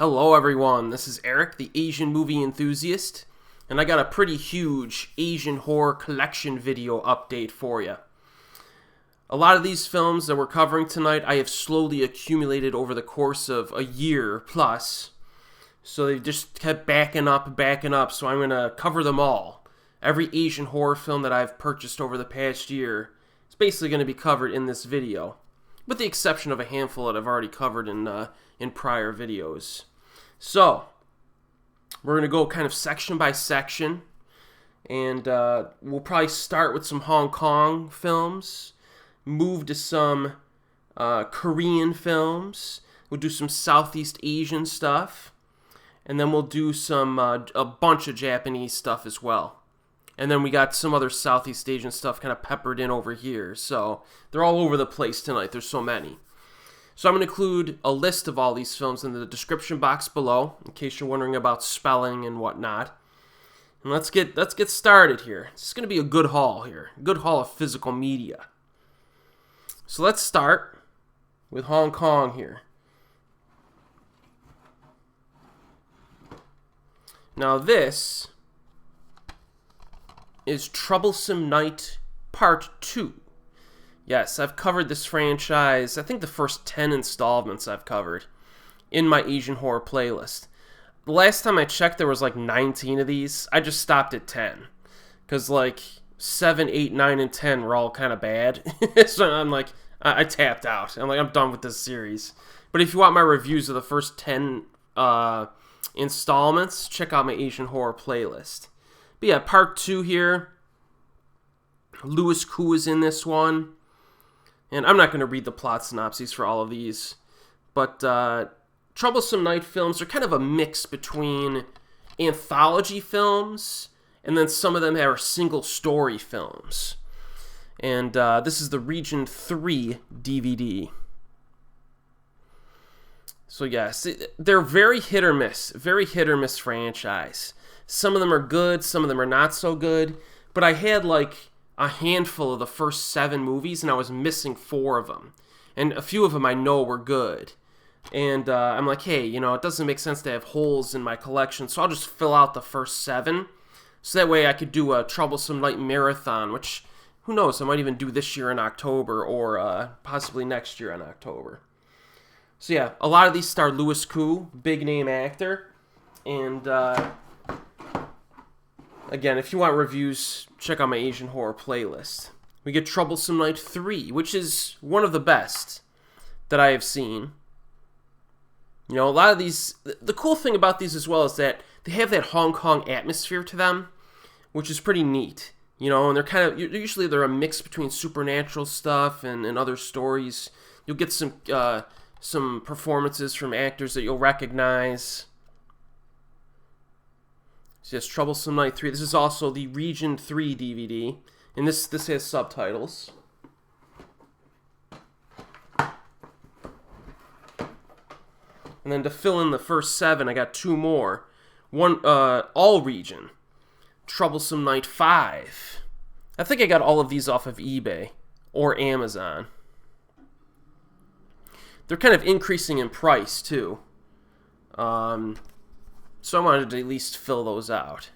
Hello everyone, this is Erik, the Asian movie enthusiast, and I got a pretty huge Asian horror collection video update for you. A lot of these films that we're covering tonight I have slowly accumulated over the course of a year plus, so they've just kept backing up, so I'm going to cover them all. Every Asian horror film that I've purchased over the past year is basically going to be covered in this video, with the exception of a handful that I've already covered in prior videos. So, we're going to go kind of section by section, and we'll probably start with some Hong Kong films, move to some Korean films, we'll do some Southeast Asian stuff, and then we'll do some a bunch of Japanese stuff as well. And then we got some other Southeast Asian stuff kind of peppered in over here, so they're all over the place tonight, there's so many. So I'm going to include a list of all these films in the description box below, in case you're wondering about spelling and whatnot. And let's get started here. This is going to be a good haul here, a good haul of physical media. So let's start with Hong Kong here. Now this is Troublesome Night Part 2. Yes, I've covered this franchise, I think the first 10 installments I've covered in my Asian horror playlist. The last time I checked there was like 19 of these. I just stopped at 10. Because like 7, 8, 9, and 10 were all kind of bad. So I'm like, I tapped out. I'm like, I'm done with this series. But if you want my reviews of the first 10 installments, check out my Asian horror playlist. But yeah, Part 2 here. Louis Koo is in this one. And I'm not going to read the plot synopses for all of these. But Troublesome Night films are kind of a mix between anthology films and then some of them are single story films. And this is the Region 3 DVD. So yes, they're very hit or miss franchise. Some of them are good, some of them are not so good. But I had like a handful of the first 7 movies, and I was missing 4 of them. And a few of them I know were good. And I'm like, hey, you know, it doesn't make sense to have holes in my collection, so I'll just fill out the first 7. So that way I could do a Troublesome Night marathon, which, who knows, I might even do this year in October, or possibly next year in October. So yeah, a lot of these star Louis Koo, big name actor. And again, if you want reviews, check out my Asian horror playlist. We get Troublesome Night 3, which is one of the best that I have seen. You know, a lot of these, the cool thing about these as well is that they have that Hong Kong atmosphere to them, which is pretty neat. You know, and they're kind of, usually they're a mix between supernatural stuff and other stories. You'll get some performances from actors that you'll recognize. So yes, Troublesome Night 3. This is also the Region 3 DVD, and this has subtitles. And then to fill in the first 7, I got 2 more. One, all region. Troublesome Night 5. I think I got all of these off of eBay or Amazon. They're kind of increasing in price, too. So I wanted to at least fill those out.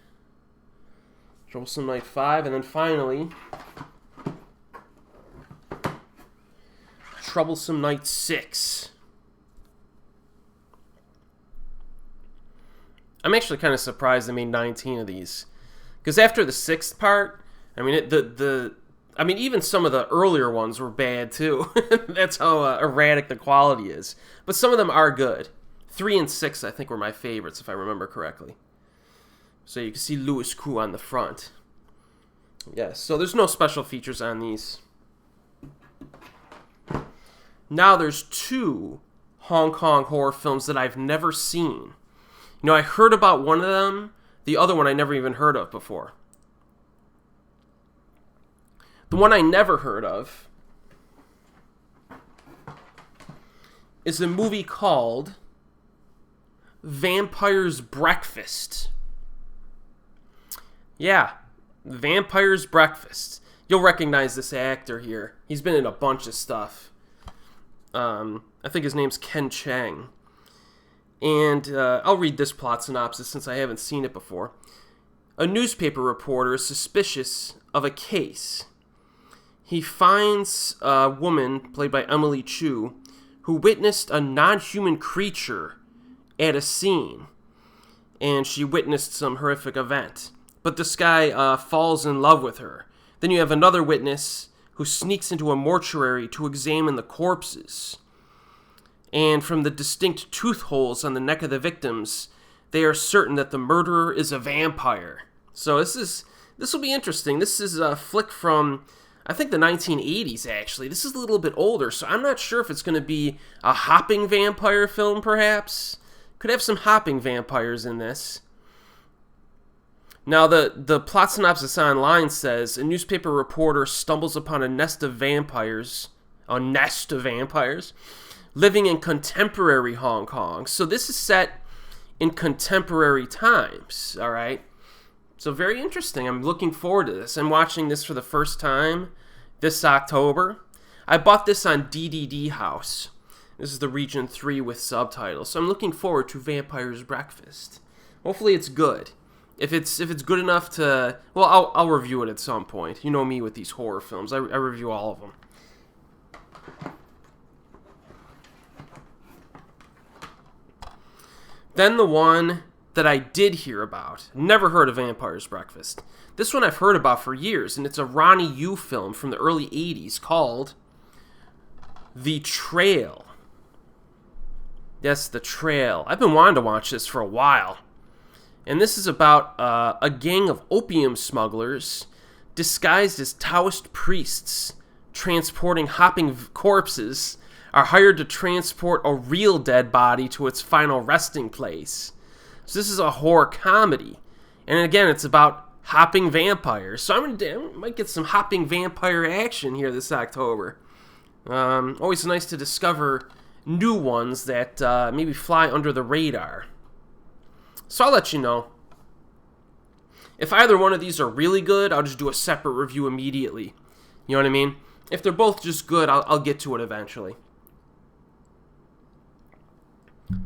Troublesome Night 5, and then finally, Troublesome Night 6. I'm actually kind of surprised they made 19 of these, because after the 6th part, I mean, even some of the earlier ones were bad too. That's how erratic the quality is. But some of them are good. 3 and 6, I think, were my favorites, if I remember correctly. So you can see Louis Koo on the front. Yes, so there's no special features on these. Now there's 2 Hong Kong horror films that I've never seen. You know, I heard about one of them, the other one I never even heard of before. The one I never heard of is a movie called Vampire's Breakfast. Yeah, Vampire's Breakfast. You'll recognize this actor here. He's been in a bunch of stuff. I think his name's Ken Chang. And I'll read this plot synopsis since I haven't seen it before. A newspaper reporter is suspicious of a case. He finds a woman, played by Emily Chu, who witnessed a non-human creature at a scene. And she witnessed some horrific event. But this guy falls in love with her. Then you have another witness who sneaks into a mortuary to examine the corpses. And from the distinct tooth holes on the neck of the victims, they are certain that the murderer is a vampire. So this will be interesting. This is a flick from, I think, the 1980s, actually. This is a little bit older, so I'm not sure if it's going to be a hopping vampire film, perhaps. Could have some hopping vampires in this. Now, the plot synopsis online says, a newspaper reporter stumbles upon a nest of vampires, living in contemporary Hong Kong. So this is set in contemporary times, all right? So very interesting. I'm looking forward to this. I'm watching this for the first time this October. I bought this on DDD House. This is the Region 3 with subtitles. So I'm looking forward to Vampire's Breakfast. Hopefully it's good. If it's good enough to... Well, I'll review it at some point. You know me with these horror films. I review all of them. Then the one that I did hear about. Never heard of Vampire's Breakfast. This one I've heard about for years, and it's a Ronnie Yu film from the early 80s called The Trail. Yes, The Trail. I've been wanting to watch this for a while. And this is about a gang of opium smugglers disguised as Taoist priests transporting hopping corpses are hired to transport a real dead body to its final resting place. So this is a horror comedy. And again, it's about hopping vampires. So I might get some hopping vampire action here this October. Always nice to discover new ones that maybe fly under the radar. So I'll let you know. If either one of these are really good, I'll just do a separate review immediately. You know what I mean? If they're both just good, I'll get to it eventually.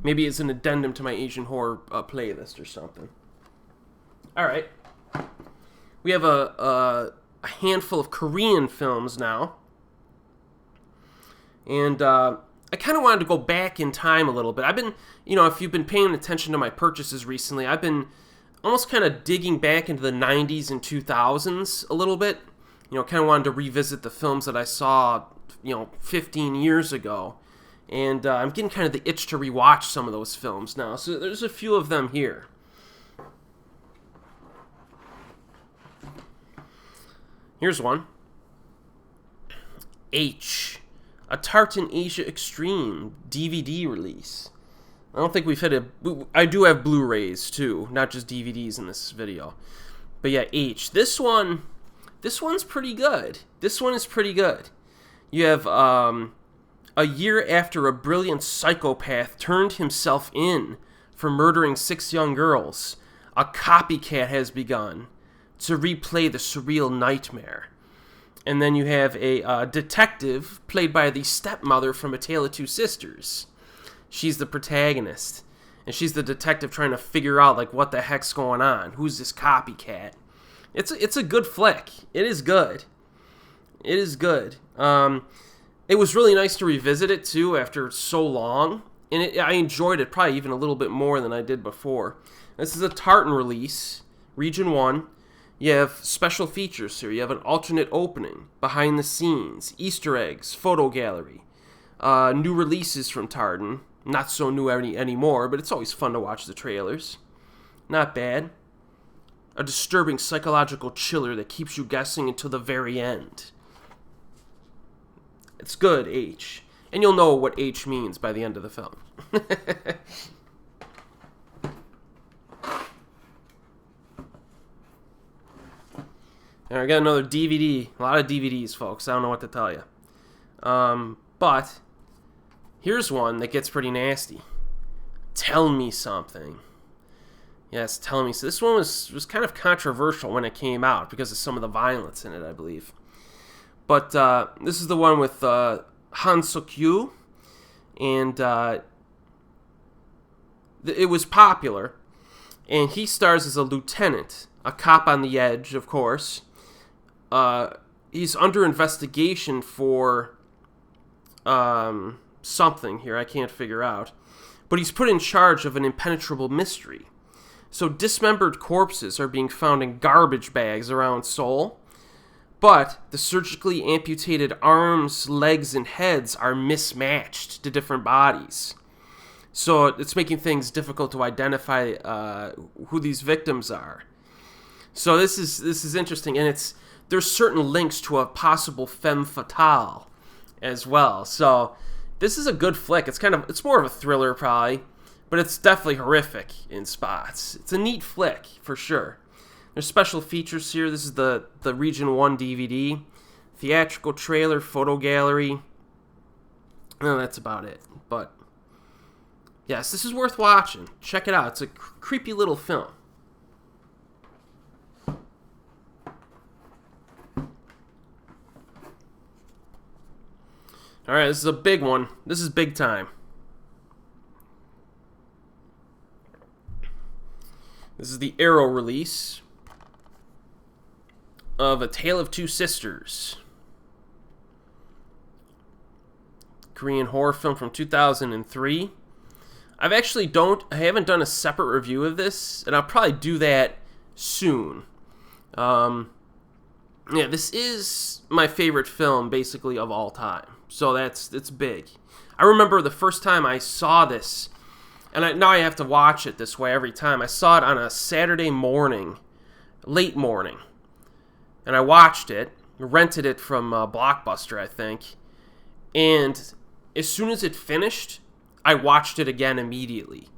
Maybe it's an addendum to my Asian horror playlist or something. Alright. We have a handful of Korean films now. And I kind of wanted to go back in time a little bit. I've been, if you've been paying attention to my purchases recently, I've been almost kind of digging back into the 90s and 2000s a little bit. Kind of wanted to revisit the films that I saw, 15 years ago. And I'm getting kind of the itch to rewatch some of those films now. So there's a few of them here. Here's one. H. A Tartan Asia Extreme DVD release. I don't think we've hit I do have Blu-rays too, not just DVDs in this video. But yeah, H. This one's pretty good. This one is pretty good. You have a year after a brilliant psychopath turned himself in for murdering 6 young girls, a copycat has begun to replay the surreal nightmare. And then you have a detective played by the stepmother from A Tale of Two Sisters. She's the protagonist. And she's the detective trying to figure out, what the heck's going on. Who's this copycat? It's a good flick. It is good. It is good. It was really nice to revisit it, too, after so long. And I enjoyed it probably even a little bit more than I did before. This is a Tartan release, Region 1. You have special features here. You have an alternate opening, behind the scenes, Easter eggs, photo gallery, new releases from Tartan. Not so new anymore, but it's always fun to watch the trailers. Not bad. A disturbing psychological chiller that keeps you guessing until the very end. It's good, H. And you'll know what H means by the end of the film. And I got another DVD. A lot of DVDs, folks. I don't know what to tell you. But here's one that gets pretty nasty. Tell Me Something. Yes, Tell Me. So this one was kind of controversial when it came out because of some of the violence in it, I believe. But this is the one with Han Suk-yu and it was popular, and he stars as a lieutenant, a cop on the edge, of course. He's under investigation for something here I can't figure out, but he's put in charge of an impenetrable mystery. So dismembered corpses are being found in garbage bags around Seoul, but the surgically amputated arms, legs, and heads are mismatched to different bodies. So it's making things difficult to identify who these victims are. So this is interesting, and there's certain links to a possible femme fatale as well. So this is a good flick. It's more of a thriller probably, but it's definitely horrific in spots. It's a neat flick for sure. There's special features here. This is the Region 1 DVD, theatrical trailer, photo gallery. No, that's about it. But yes, this is worth watching. Check it out. It's a creepy little film. Alright, this is a big one. This is big time. This is the Arrow release of A Tale of Two Sisters. Korean horror film from 2003. I haven't done a separate review of this, and I'll probably do that soon. Yeah, this is my favorite film, basically, of all time. So it's big. I remember the first time I saw this, and now I have to watch it this way every time. I saw it on a Saturday morning, late morning, and I watched it, rented it from Blockbuster, I think, and as soon as it finished, I watched it again immediately.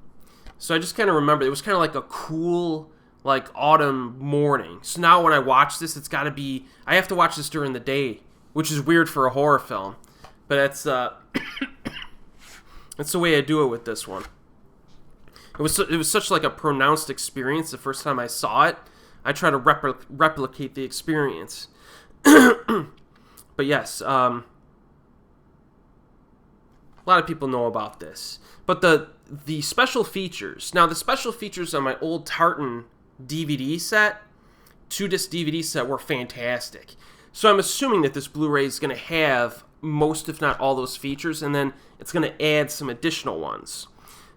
So I just kind of remember, it was kind of like a cool, like, autumn morning. So now when I watch this, it's got to be, I have to watch this during the day, which is weird for a horror film. But that's the way I do it with this one. It was such like a pronounced experience the first time I saw it. I try to replicate the experience. But yes, a lot of people know about this. But the special features. Now, the special features on my old Tartan DVD set, 2-disc DVD set, were fantastic. So I'm assuming that this Blu-ray is going to have most, if not all, those features, and then it's going to add some additional ones.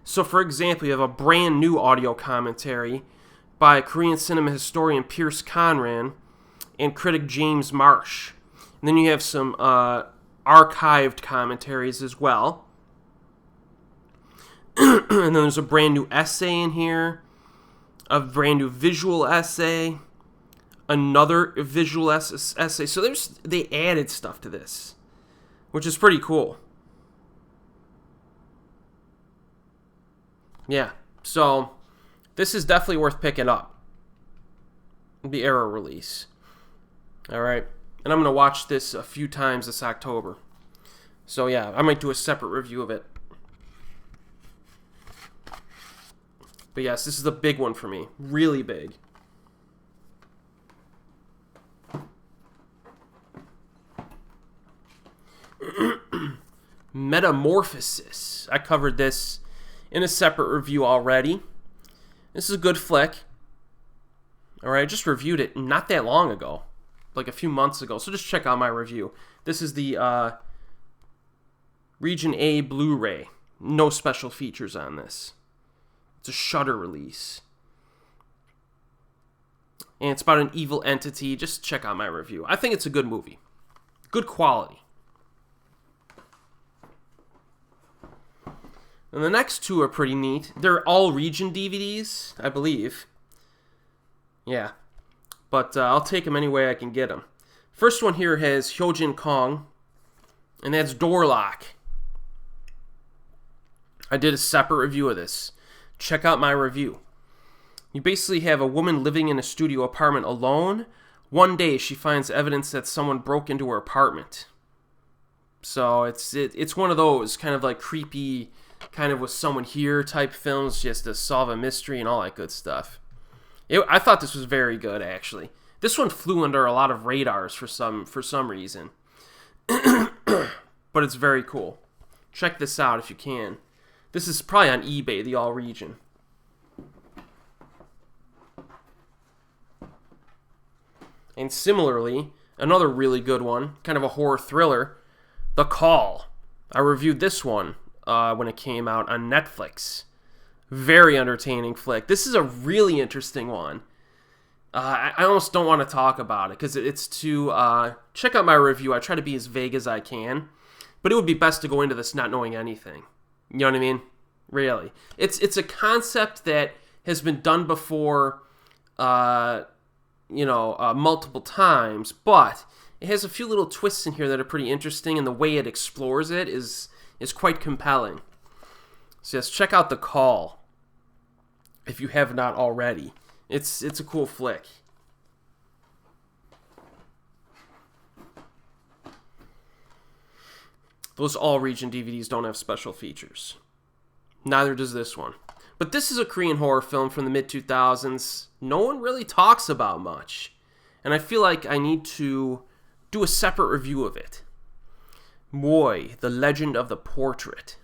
So, for example, you have a brand new audio commentary by Korean cinema historian Pierce Conran and critic James Marsh. And then you have some archived commentaries as well. And then there's a brand new essay in here, a brand new visual essay, another visual essay. So they added stuff to this, which is pretty cool. Yeah, so this is definitely worth picking up. The Arrow release. Alright, and I'm going to watch this a few times this October. So yeah, I might do a separate review of it. But yes, this is a big one for me. Really big. Metamorphosis. I covered this in a separate review already. This is a good flick. Alright, I just reviewed it not that long ago. Like a few months ago. So just check out my review. This is the Region A Blu-ray. No special features on this. It's a Shudder release. And it's about an evil entity. Just check out my review. I think it's a good movie. Good quality. And the next two are pretty neat. They're all region DVDs, I believe. Yeah. But I'll take them any way I can get them. First one here has Hyojin Kong. And that's Doorlock. I did a separate review of this. Check out my review. You basically have a woman living in a studio apartment alone. One day she finds evidence that someone broke into her apartment. So it's one of those kind of like creepy, kind of with someone here type films, just to solve a mystery and all that good stuff. I thought this was very good, actually. This one flew under a lot of radars for some reason. But it's very cool. Check this out if you can. This is probably on eBay, the All Region. And similarly, another really good one, kind of a horror thriller, The Call. I reviewed this one when it came out on Netflix. Very entertaining flick. This is a really interesting one. I almost don't want to talk about it because it's too... check out my review. I try to be as vague as I can. But it would be best to go into this not knowing anything. You know what I mean? Really. It's a concept that has been done before, multiple times. But it has a few little twists in here that are pretty interesting. And the way it explores it is quite compelling. So yes, check out The Call if you have not already. It's a cool flick. Those all-region DVDs don't have special features. Neither does this one. But this is a Korean horror film from the mid-2000s. No one really talks about much. And I feel like I need to do a separate review of it. Muoi, The Legend of the Portrait.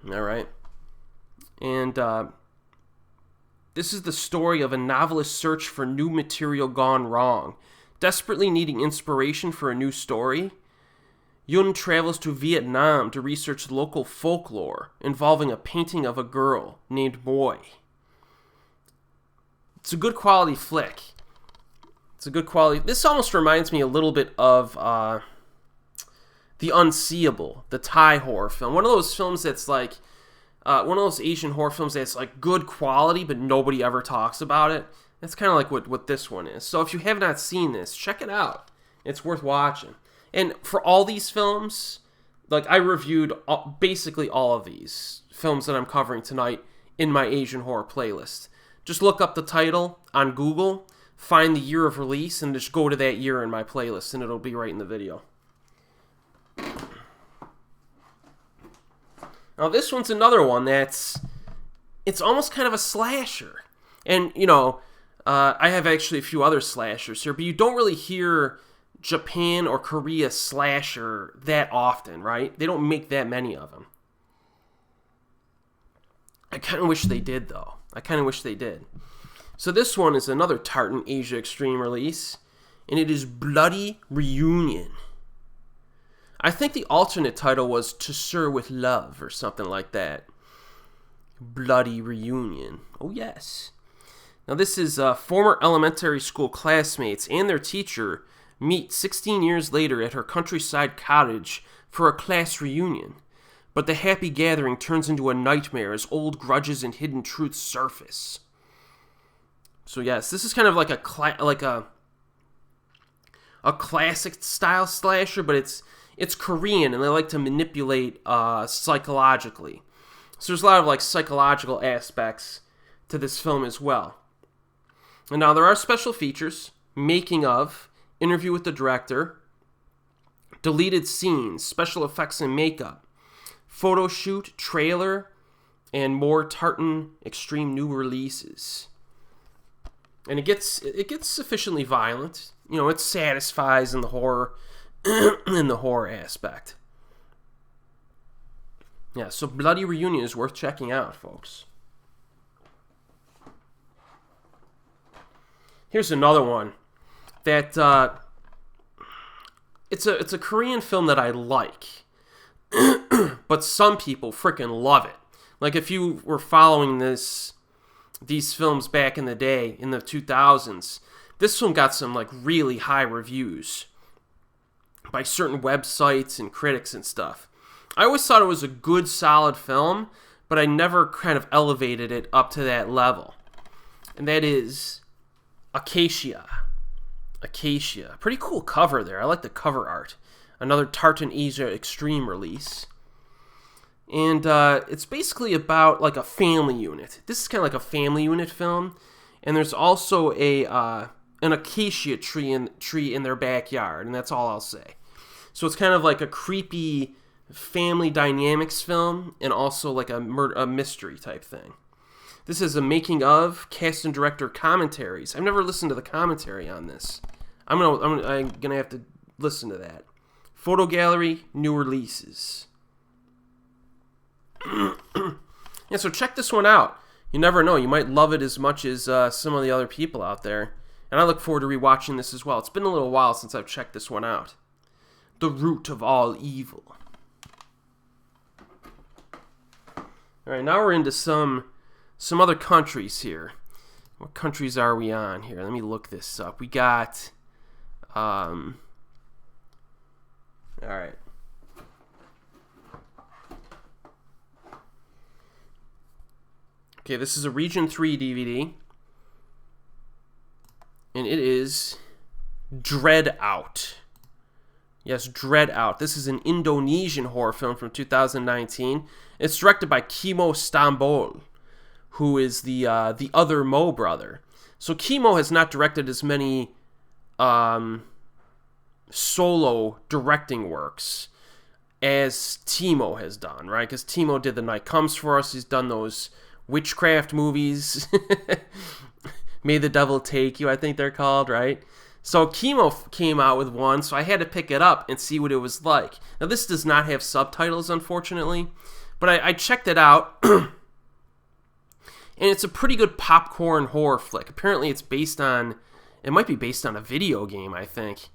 Alright. And, this is the story of a novelist's search for new material gone wrong. Desperately needing inspiration for a new story, Yun travels to Vietnam to research local folklore involving a painting of a girl named Muoi. It's a good quality flick. This almost reminds me a little bit of The Unseeable, the Thai horror film. One of those films that's like... one of those Asian horror films that's like good quality, but nobody ever talks about it. That's kind of like what this one is. So if you have not seen this, check it out. It's worth watching. And for all these films, like I reviewed basically all of these films that I'm covering tonight in my Asian horror playlist. Just look up the title on Google, find the year of release, and just go to that year in my playlist, and it'll be right in the video. Now this one's another one it's almost kind of a slasher. And, I have actually a few other slashers here, but you don't really hear Japan or Korea slasher that often, right? They don't make that many of them. I kind of wish they did, though. So this one is another Tartan Asia Extreme release, and it is Bloody Reunion. I think the alternate title was To Sir with Love or something like that. Bloody Reunion. Oh, yes. Now, this is former elementary school classmates and their teacher meet 16 years later at her countryside cottage for a class reunion. But the happy gathering turns into a nightmare as old grudges and hidden truths surface. So, yes, this is kind of like a classic style slasher, but it's Korean, and they like to manipulate psychologically. So there's a lot of like psychological aspects to this film as well. And now there are special features, making of, interview with the director, deleted scenes, special effects and makeup, photo shoot, trailer, and more Tartan Extreme new releases. And it gets sufficiently violent. It satisfies in the horror aspect. Yeah, so Bloody Reunion is worth checking out, folks. Here's another one that it's a Korean film that I like, but some people freaking love it. Like if you were following these films back in the day in the 2000s, this film got some like really high reviews by certain websites and critics and stuff. I always thought it was a good, solid film, but I never kind of elevated it up to that level. And that is Acacia. Pretty cool cover there. I like the cover art. Another Tartan Asia Extreme release. And it's basically about like a family unit. This is kind of like a family unit film. And there's also an acacia tree in their backyard. And that's all I'll say. So it's kind of like a creepy family dynamics film, and also like a mystery type thing. This is a making of, cast and director commentaries. I've never listened to the commentary on this. I'm gonna have to listen to that. Photo gallery, new releases. Yeah, so check this one out. You never know. You might love it as much as some of the other people out there. And I look forward to rewatching this as well. It's been a little while since I've checked this one out. The Root of All Evil. Alright, now we're into some other countries here. What countries are we on here? Let me look this up. We got... Alright. Okay, this is a Region 3 DVD. And it is DreadOut. Yes, DreadOut. This is an Indonesian horror film from 2019. It's directed by Kimo Stambol, who is the other Mo brother. So Kimo has not directed as many solo directing works as Timo has done, right? Because Timo did The Night Comes For Us. He's done those witchcraft movies. May the Devil Take You, I think they're called, right? So Kimo came out with one, so I had to pick it up and see what it was like. Now, this does not have subtitles, unfortunately, but I checked it out, and it's a pretty good popcorn horror flick. Apparently, it might be based on a video game, I think,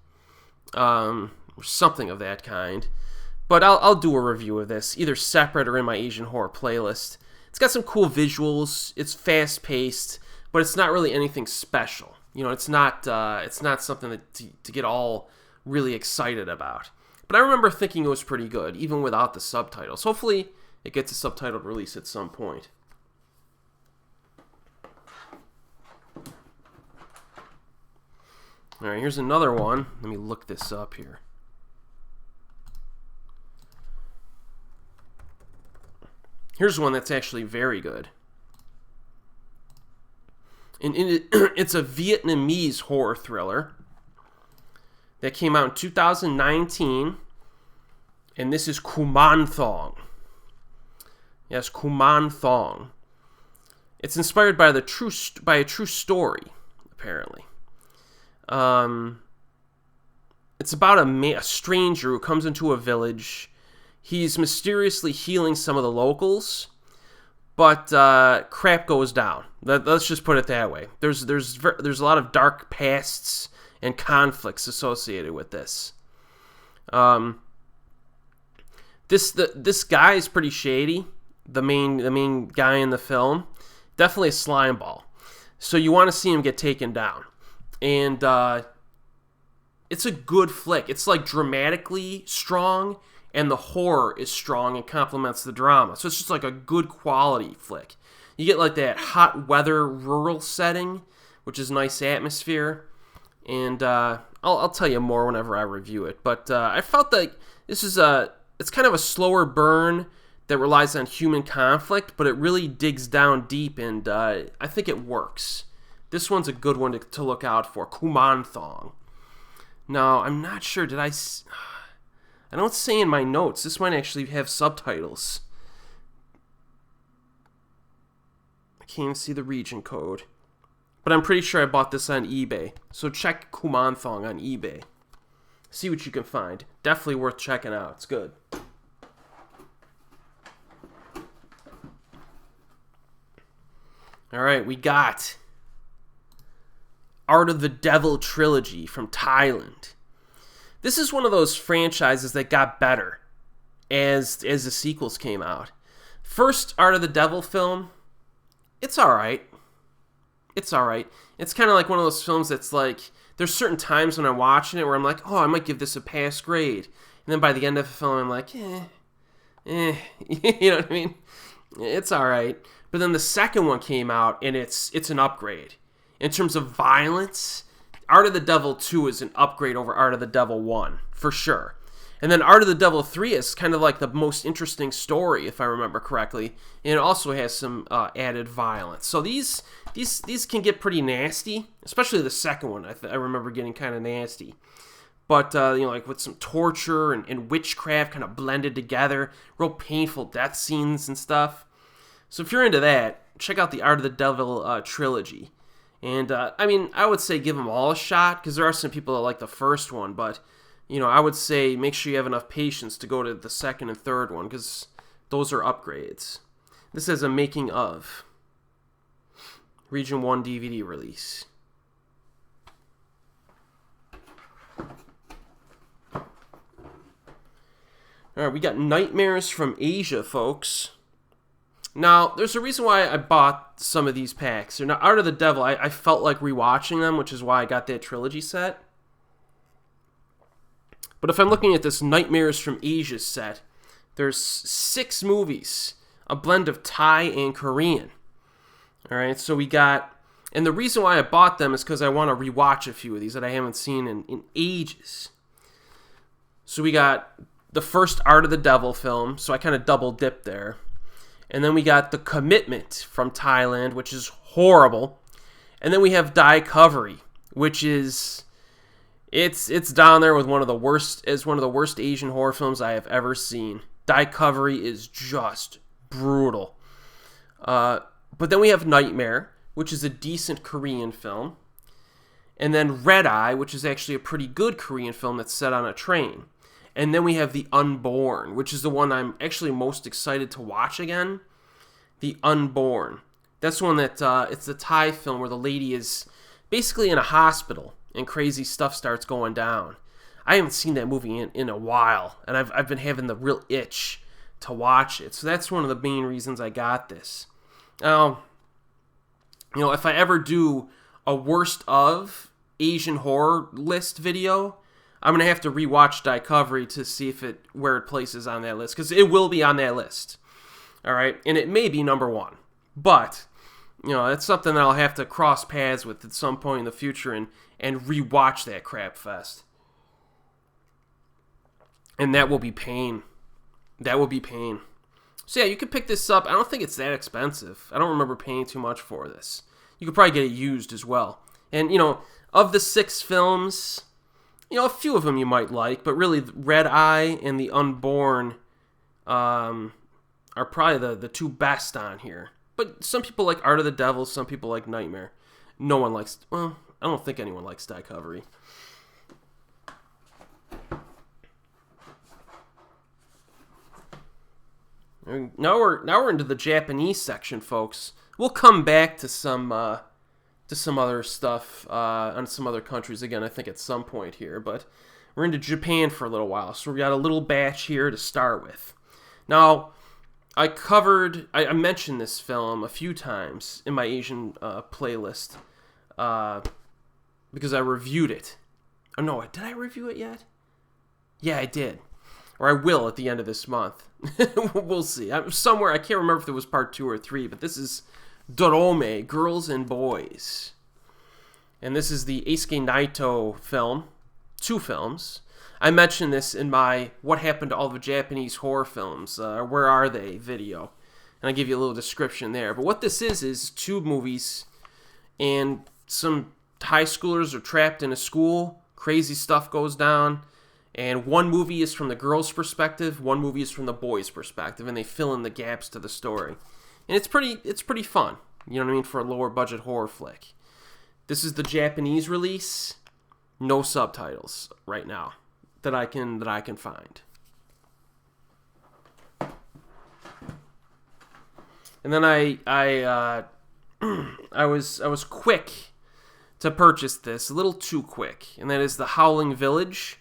or something of that kind. But I'll do a review of this, either separate or in my Asian horror playlist. It's got some cool visuals, it's fast-paced, but it's not really anything special. You know, it's not something to get all really excited about. But I remember thinking it was pretty good, even without the subtitles. Hopefully, it gets a subtitled release at some point. All right, here's another one. Let me look this up here. Here's one that's actually very good. And it's a Vietnamese horror thriller that came out in 2019, and this is Kumanthong. Yes, Kumanthong. It's inspired by a true story, apparently. It's about a stranger who comes into a village. He's mysteriously healing some of the locals, but crap goes down. Let's just put it that way. There's a lot of dark pasts and conflicts associated with this. This guy is pretty shady. The main guy in the film, definitely a slime ball. So you want to see him get taken down, and it's a good flick. It's like dramatically strong, and the horror is strong and complements the drama. So it's just like a good quality flick. You get like that hot weather rural setting, which is nice atmosphere. And I'll tell you more whenever I review it. But I felt like this is it's kind of a slower burn that relies on human conflict, but it really digs down deep, and I think it works. This one's a good one to look out for, Kumanthong. Now, I'm not sure, I don't say in my notes. This might actually have subtitles. I can't even see the region code. But I'm pretty sure I bought this on eBay. So check Kumanthong on eBay. See what you can find. Definitely worth checking out. It's good. Alright, we got Art of the Devil Trilogy from Thailand. This is one of those franchises that got better as the sequels came out. First Art of the Devil film, it's alright. It's alright. It's kind of like one of those films that's like, there's certain times when I'm watching it where I'm like, oh, I might give this a pass grade. And then by the end of the film, I'm like, you know what I mean? It's alright. But then the second one came out, and it's an upgrade. In terms of violence, Art of the Devil 2 is an upgrade over Art of the Devil 1, for sure. And then Art of the Devil 3 is kind of like the most interesting story, if I remember correctly. And it also has some added violence. So these can get pretty nasty, especially the second one. I remember getting kind of nasty. But, like with some torture and witchcraft kind of blended together. Real painful death scenes and stuff. So if you're into that, check out the Art of the Devil trilogy. And, I would say give them all a shot, because there are some people that like the first one, but, I would say make sure you have enough patience to go to the second and third one, because Those are upgrades. This is a making of Region 1 DVD release. Alright, we got Nightmares from Asia, folks. Now, there's a reason why I bought some of these packs. They're not Art of the Devil. I felt like rewatching them, which is why I got that trilogy set. But if I'm looking at this Nightmares from Asia set, there's 6 movies, a blend of Thai and Korean. Alright, so we got... And the reason why I bought them is because I want to rewatch a few of these that I haven't seen in ages. So we got the first Art of the Devil film, so I kind of double dipped there. And then we got The Commitment from Thailand, which is horrible. And then we have Discovery, which is it's down there with one of the worst Asian horror films I have ever seen. Discovery is just brutal. But then we have Nightmare, which is a decent Korean film. And then Red Eye, which is actually a pretty good Korean film that's set on a train. And then we have The Unborn, which is the one I'm actually most excited to watch again. The Unborn. That's one that, it's the Thai film where the lady is basically in a hospital and crazy stuff starts going down. I haven't seen that movie in a while, and I've been having the real itch to watch it. So that's one of the main reasons I got this. Now, if I ever do a worst of Asian horror list video, I'm going to have to rewatch Discovery to see where it places on that list, because it will be on that list. All right, and it may be number 1. But, it's something that I'll have to cross paths with at some point in the future and rewatch that crap fest. And that will be pain. That will be pain. So yeah, you could pick this up. I don't think it's that expensive. I don't remember paying too much for this. You could probably get it used as well. And, of the 6 films... a few of them you might like, but really Red Eye and The Unborn are probably the 2 best on here. But some people like Art of the Devil, some people like Nightmare. No one likes... Well, I don't think anyone likes Discovery. Now we're into the Japanese section, folks. We'll come back to some other stuff on some other countries again, I think, at some point here. But we're into Japan for a little while, so we got a little batch here to start with. Now, I mentioned this film a few times in my Asian playlist because I reviewed it. Oh, no, did I review it yet? Yeah, I did. Or I will at the end of this month. We'll see. Somewhere, I can't remember if it was part 2 or 3, but this is Dorome, Girls and Boys. And this is the Eisuke Naito film. 2 films. I mentioned this in my What Happened to All the Japanese Horror Films, Where Are They video. And I give you a little description there. But what this is 2 movies, and some high schoolers are trapped in a school. Crazy stuff goes down. And one movie is from the girl's perspective, one movie is from the boy's perspective, and they fill in the gaps to the story. And it's pretty fun, you know what I mean, for a lower budget horror flick. This is the Japanese release, no subtitles right now that I can find. And then I was quick to purchase this, a little too quick, and that is the Howling Village.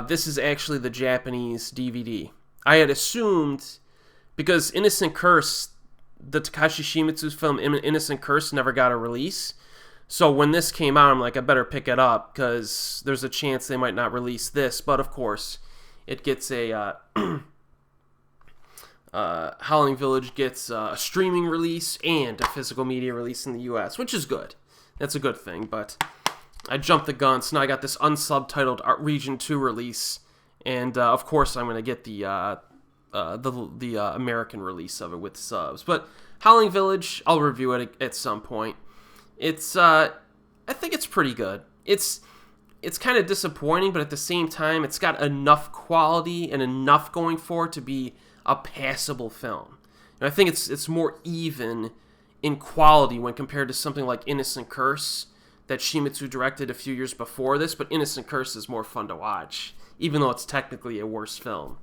This is actually the Japanese DVD. I had assumed, because Innocent Curse, the Takashi Shimizu film Innocent Curse never got a release. So when this came out, I'm like, I better pick it up, because there's a chance they might not release this. But of course, it gets a... Howling Village gets a streaming release and a physical media release in the US, which is good. That's a good thing, but... I jumped the gun, so now I got this unsubtitled Region 2 release, and of course I'm going to get the American release of it with subs. But Howling Village, I'll review it at some point. I think it's pretty good. It's kind of disappointing, but at the same time, it's got enough quality and enough going for it to be a passable film. And I think it's more even in quality when compared to something like Innocent Curse that Shimizu directed a few years before this, but Innocent Curse is more fun to watch, even though it's technically a worse film.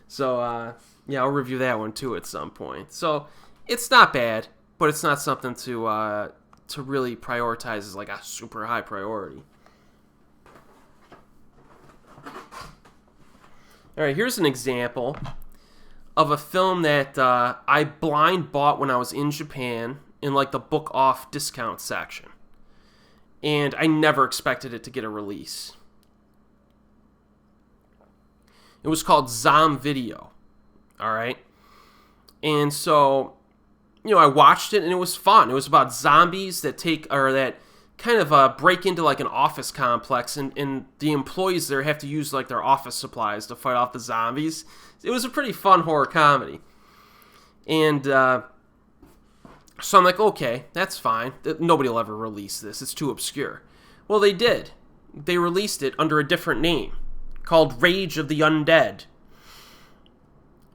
So, yeah, I'll review that one too at some point. So, it's not bad, but it's not something to really prioritize as like a super high priority. Alright, here's an example of a film that I blind bought when I was in Japan in like the book off discount section. And I never expected it to get a release. It was called Zomvideo. Alright? And so, you know, I watched it and it was fun. It was about zombies that kind of break into like an office complex, and the employees there have to use like their office supplies to fight off the zombies. It was a pretty fun horror comedy. And so I'm like, okay, that's fine. Nobody will ever release this. It's too obscure. Well, they did. They released it under a different name called Rage of the Undead.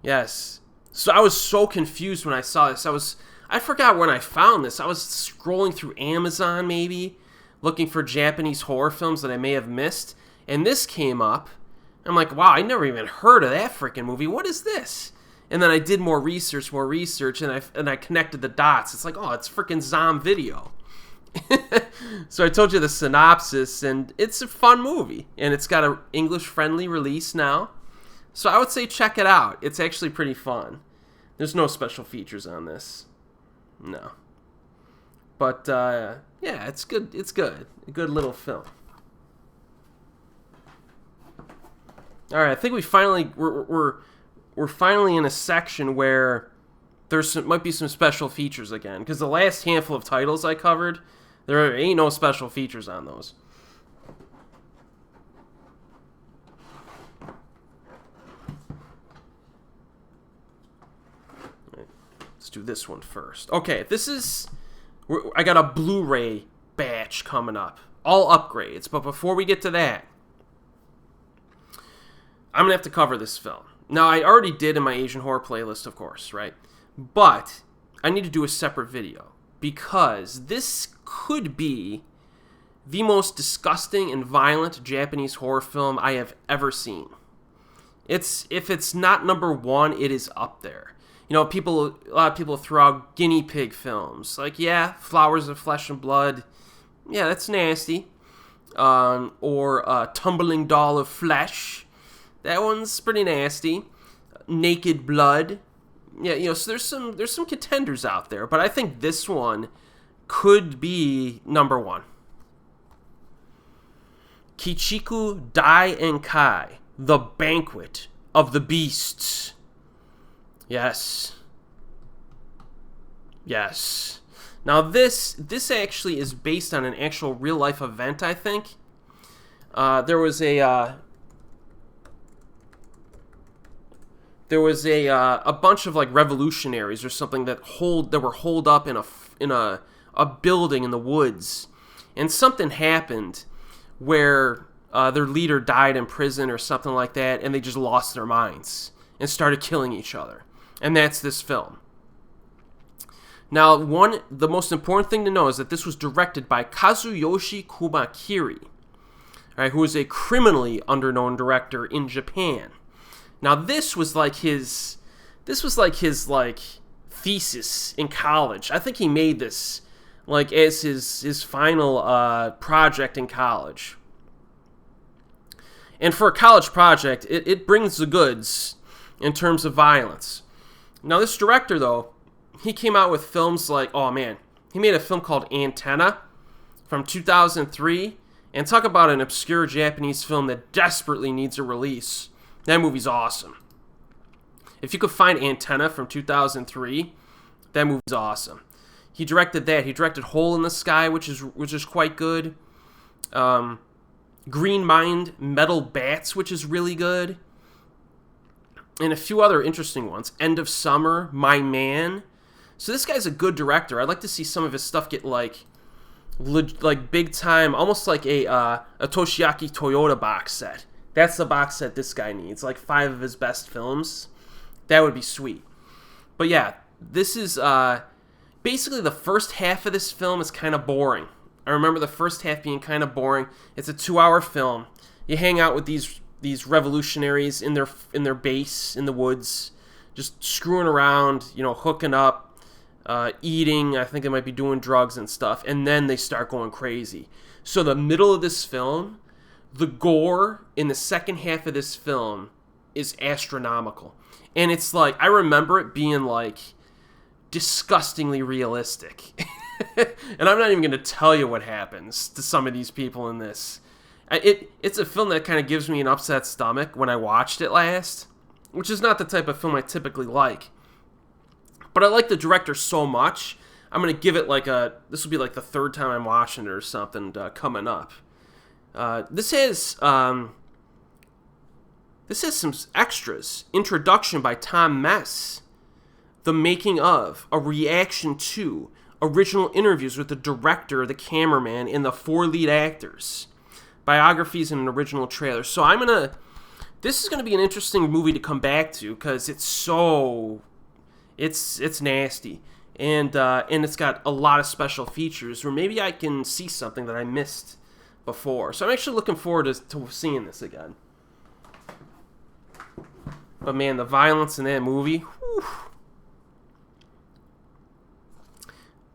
Yes. So I was so confused when I saw this. I forgot when I found this. I was scrolling through Amazon, maybe, looking for Japanese horror films that I may have missed, and this came up. I'm like, wow, I never even heard of that freaking movie. What is this? And then I did more research, and I connected the dots. It's like, oh, it's freaking Zomvideo. So I told you the synopsis, and it's a fun movie, and it's got an English-friendly release now. So I would say check it out. It's actually pretty fun. There's no special features on this. No. But, yeah, it's good. It's good. A good little film. Alright, I think we're finally in a section where might be some special features again. Because the last handful of titles I covered, there ain't no special features on those. Let's do this one first. Okay, I got a Blu-ray batch coming up. All upgrades. But before we get to that, I'm going to have to cover this film. Now, I already did in my Asian horror playlist, of course, right? But I need to do a separate video because this could be the most disgusting and violent Japanese horror film I have ever seen. If it's not number one, it is up there. You know, a lot of people throw out guinea pig films. Like, yeah, Flowers of Flesh and Blood. Yeah, that's nasty. Or Tumbling Doll of Flesh. That one's pretty nasty. Naked Blood. Yeah, you know, so there's some contenders out there, but I think this one could be number one. Kichiku Dai Enkai, The Banquet of the Beasts. Yes. Yes. Now this actually is based on an actual real life event, I think. There was a bunch of like revolutionaries or something that were holed up in a building in the woods, and something happened where their leader died in prison or something like that, and they just lost their minds and started killing each other. And that's this film. Now, the most important thing to know is that this was directed by Kazuyoshi Kumakiri, right, who is a criminally underknown director in Japan. Now, this was like his thesis in college. I think he made this like as his final project in college. And for a college project, it brings the goods in terms of violence. Now, this director, though, he came out with films like, oh man, he made a film called Antenna from 2003, and talk about an obscure Japanese film that desperately needs a release. That movie's awesome. If you could find Antenna from 2003, that movie's awesome. He directed that. He directed Hole in the Sky, which is quite good. Green Mind, Metal Bats, which is really good. And a few other interesting ones. End of Summer, My Man. So this guy's a good director. I'd like to see some of his stuff get like big time, almost like a Toshiaki Toyota box set. That's the box set this guy needs. Like 5 of his best films. That would be sweet. But yeah, this is basically the first half of this film is kind of boring. I remember the first half being kind of boring. It's a 2-hour film. You hang out with these these revolutionaries in their base in the woods, just screwing around, hooking up, eating. I think they might be doing drugs and stuff, and then they start going crazy. So the middle of this film, the gore in the second half of this film is astronomical, and it's like, I remember it being like disgustingly realistic. And I'm not even going to tell you what happens to some of these people in this. It's a film that kind of gives me an upset stomach when I watched it last, which is not the type of film I typically like. But I like the director so much, I'm going to give it this will be like the third time I'm watching it or something coming up. This has some extras. Introduction by Tom Mess. The making of, a reaction to, original interviews with the director, the cameraman, and the 4 lead actors. Biographies and an original trailer. So this is going to be an interesting movie to come back to, because it's nasty. And it's got a lot of special features where maybe I can see something that I missed before. So I'm actually looking forward to seeing this again. But man, the violence in that movie, whew.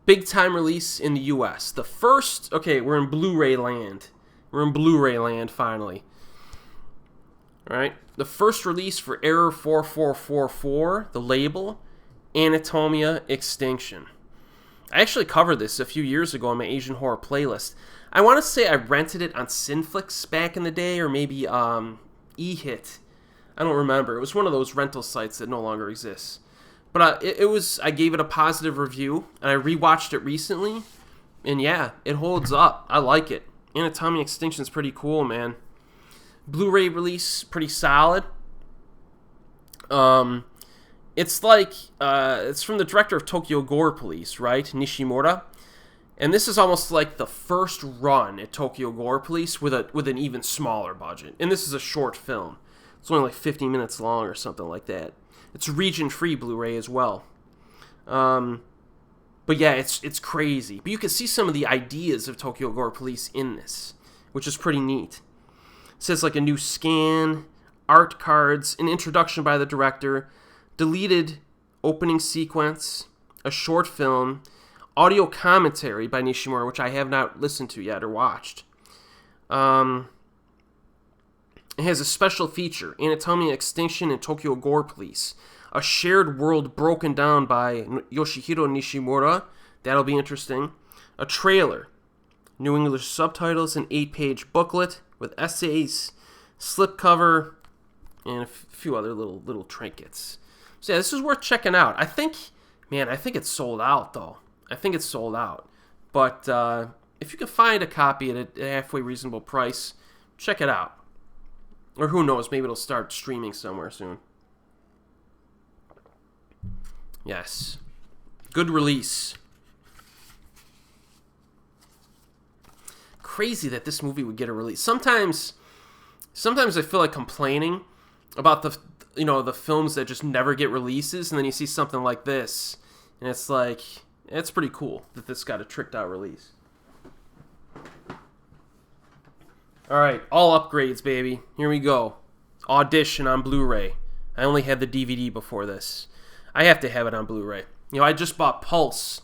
Big time release in the US. The first, we're in Blu-ray land. We're in Blu-ray land finally. Alright, the first release for Error 4444, the label, Anatomia Extinction. I actually covered this a few years ago on my Asian horror playlist. I want to say I rented it on Cineflix back in the day, or maybe eHit. I don't remember. It was one of those rental sites that no longer exists. But I gave it a positive review, and I rewatched it recently, and yeah, it holds up. I like it. Anatomia Extinction is pretty cool, man. Blu-ray release, pretty solid. It's like, it's from the director of Tokyo Gore Police, right? Nishimura. And this is almost like the first run at Tokyo Gore Police with an even smaller budget. And this is a short film. It's only like 50 minutes long or something like that. It's region-free Blu-ray as well. But yeah, it's crazy. But you can see some of the ideas of Tokyo Gore Police in this, which is pretty neat. It says like a new scan, art cards, an introduction by the director, deleted opening sequence, a short film, audio commentary by Nishimura, which I have not listened to yet or watched. It has a special feature, Anatomia Extinction and Tokyo Gore Police, a shared world broken down by Yoshihiro Nishimura. That'll be interesting. A trailer, New English subtitles, an 8-page booklet with essays, slipcover, and a few other little trinkets. So yeah, this is worth checking out. I think it's sold out, though. I think it's sold out. But if you can find a copy at a halfway reasonable price, check it out. Or who knows, maybe it'll start streaming somewhere soon. Yes. Good release. Crazy that this movie would get a release. Sometimes I feel like complaining about the films that just never get releases, and then you see something like this, and it's like, it's pretty cool that this got a tricked out release. Alright, all upgrades, baby. Here we go. Audition on Blu-ray. I only had the DVD before this. I have to have it on Blu-ray. I just bought Pulse,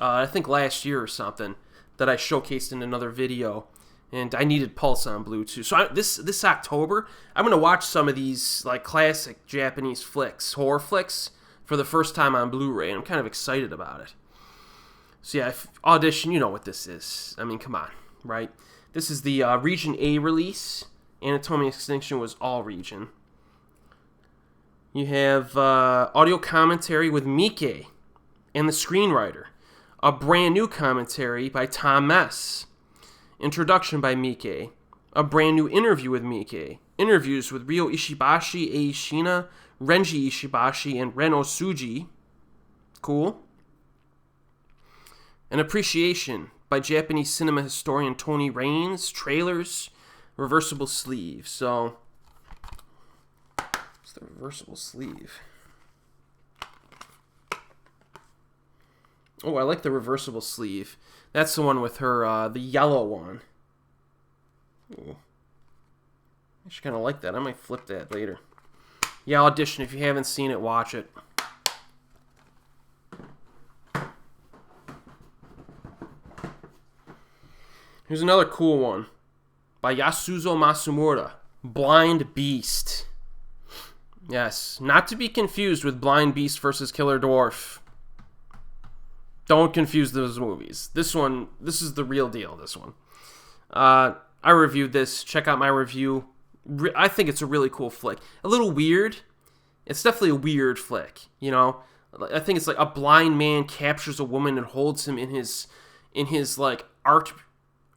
I think last year or something, that I showcased in another video, and I needed Pulse on Blu too. So this October, I'm going to watch some of these like classic Japanese flicks, horror flicks, for the first time on Blu-ray, and I'm kind of excited about it. So yeah, Audition, you know what this is. I mean, come on, right? This is the Region A release. Anatomia Extinction was all region. You have audio commentary with Mike and the screenwriter. A brand new commentary by Tom Mess. Introduction by Mike. A brand new interview with Mike. Interviews with Ryo Ishibashi, Ei Shina, Renji Ishibashi, and Ren Osuji. Cool. An appreciation by Japanese cinema historian Tony Raines. Trailers. Reversible sleeve. So, what's the reversible sleeve? Oh, I like the reversible sleeve. That's the one with her, the yellow one. Ooh. I should kind of like that. I might flip that later. Yeah, Audition. If you haven't seen it, watch it. Here's another cool one by Yasuzo Masumura, Blind Beast. Yes, not to be confused with Blind Beast versus Killer Dwarf. Don't confuse those movies. This is the real deal, this one. I reviewed this. Check out my review. I think it's a really cool flick. A little weird. It's definitely a weird flick, you know? I think it's like a blind man captures a woman and holds him in his like art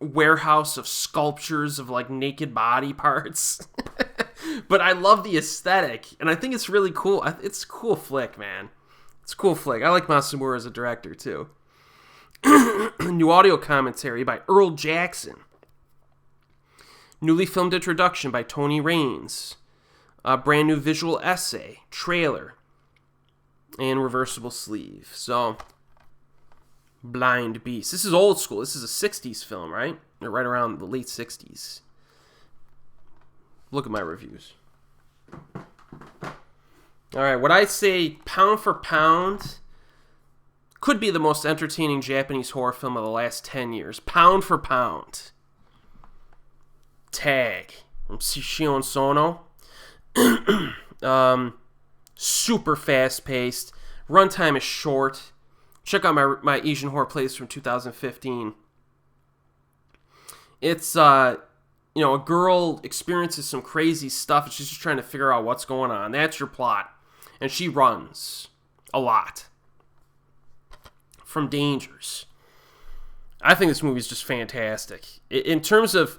warehouse of sculptures of like naked body parts. But I love the aesthetic, and I think it's really cool. It's a cool flick, man. It's a cool flick. I like Masumura as a director, too. New audio commentary by Earl Jackson. Newly filmed introduction by Tony Raines. A brand new visual essay, trailer, and reversible sleeve. So, Blind Beast. This is old school. This is a 60s film, right? Or right around the late 60s. Look at my reviews. Alright, what I'd say, pound for pound, could be the most entertaining Japanese horror film of the last 10 years. Pound for pound. Tag from Shion Sono. Super fast-paced. Runtime is short. Check out my Asian horror plays from 2015. It's, you know, a girl experiences some crazy stuff and she's just trying to figure out what's going on. That's your plot. And she runs a lot from dangers. I think this movie is just fantastic. In terms of,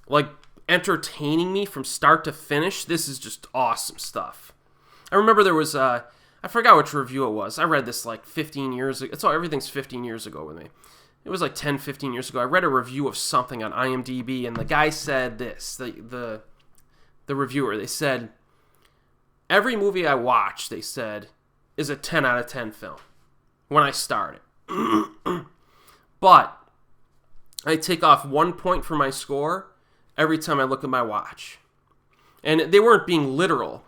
like, entertaining me from start to finish, this is just awesome stuff. I remember there was, I forgot which review it was. I read this, like, 15 years ago. It's all, everything's 15 years ago with me. It was like 10, 15 years ago. I read a review of something on IMDb, and the guy said this, the reviewer, they said, every movie I watch, they said, is a 10 out of 10 film when I start it. But I take off 1 point from my score every time I look at my watch. And they weren't being literal,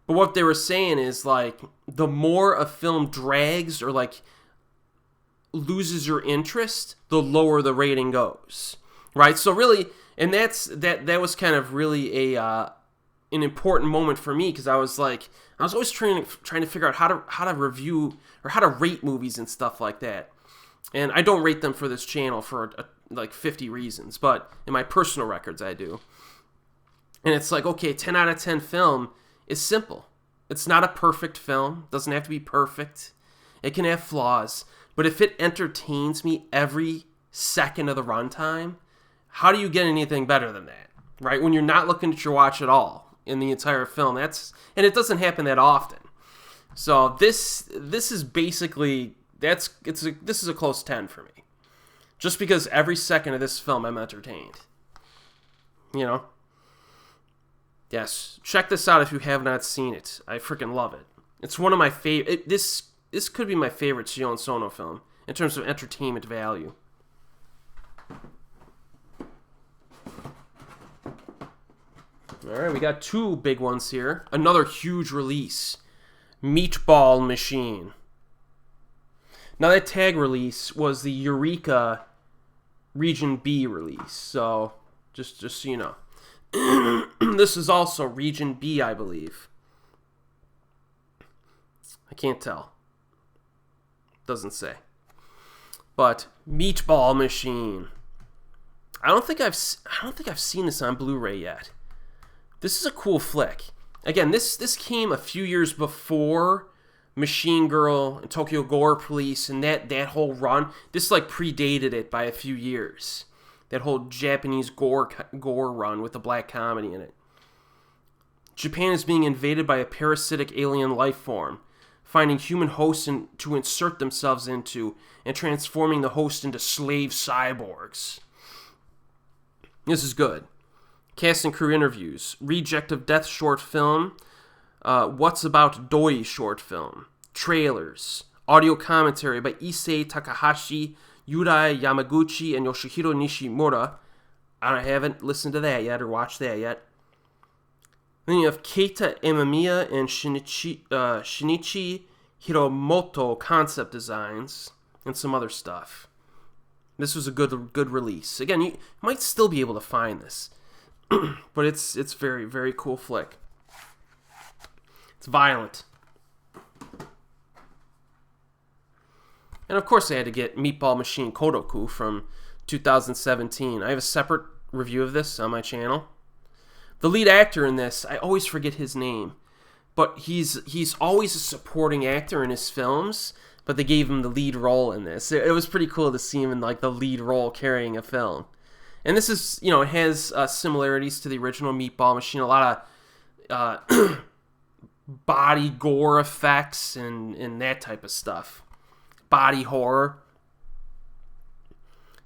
but what they were saying is, like, the more a film drags or, like, loses your interest, the lower the rating goes, right? So really, and that was kind of really an important moment for me, because I was always trying to figure out how to review or how to rate movies and stuff like that. And I don't rate them for this channel for like 50 reasons, but in my personal records I do. And it's like, okay, 10 out of 10 film is simple. It's not a perfect film. It doesn't have to be perfect. It can have flaws. But if it entertains me every second of the runtime, how do you get anything better than that, right? When you're not looking at your watch at all in the entire film, and it doesn't happen that often. So this is basically this is a close 10 for me, just because every second of this film I'm entertained. You know. Yes, check this out if you have not seen it. I freaking love it. It's one of my favorite. This could be my favorite Shion Sono film in terms of entertainment value. Alright, we got two big ones here. Another huge release. Meatball Machine. Now that tag release was the Eureka Region B release. So, just so you know. This is also Region B, I believe. I can't tell. Doesn't say. But Meatball Machine. I don't think I've seen this on Blu-ray yet. This is a cool flick. Again, this came a few years before Machine Girl and Tokyo Gore Police and that whole run. This like predated it by a few years. That whole Japanese gore run with the black comedy in it. Japan is being invaded by a parasitic alien life form, finding human hosts to insert themselves into and transforming the host into slave cyborgs. This is good. Cast and crew interviews. Reject of Death short film. What's About Doi short film. Trailers. Audio commentary by Issei Takahashi, Yurai Yamaguchi, and Yoshihiro Nishimura. I haven't listened to that yet or watched that yet. Then you have Keita Amamiya and Shinichi Hiromoto concept designs and some other stuff. This was a good release. Again, you might still be able to find this, but it's very, very cool flick. It's violent. And of course I had to get Meatball Machine Kodoku from 2017. I have a separate review of this on my channel. The lead actor in this, I always forget his name, but he's always a supporting actor in his films, but they gave him the lead role in this. It was pretty cool to see him in like the lead role carrying a film. And this is, it has similarities to the original Meatball Machine. A lot of body gore effects and that type of stuff. Body horror.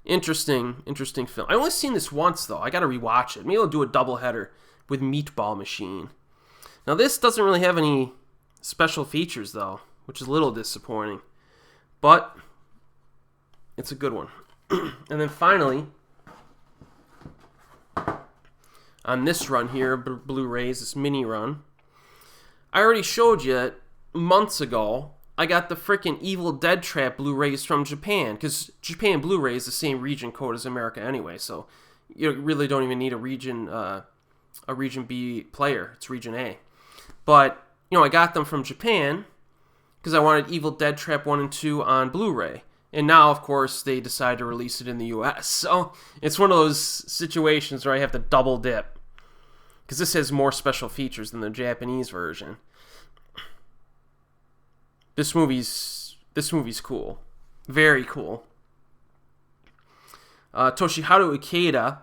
Interesting film. I only seen this once, though. I got to rewatch it. Maybe I'll do a doubleheader with Meatball Machine. Now, this doesn't really have any special features, though, which is a little disappointing. But it's a good one. And then finally, on this run here, Blu-rays, this mini run, I already showed you months ago, I got the freaking Evil Dead Trap Blu-rays from Japan, because Japan Blu-ray is the same region code as America anyway, so you really don't even need a region B player. It's region A. But, I got them from Japan because I wanted Evil Dead Trap 1 and 2 on Blu-ray. And now, of course, they decide to release it in the US. So it's one of those situations where I have to double dip, because this has more special features than the Japanese version. This movie's cool. Very cool. Toshiharu Ikeda,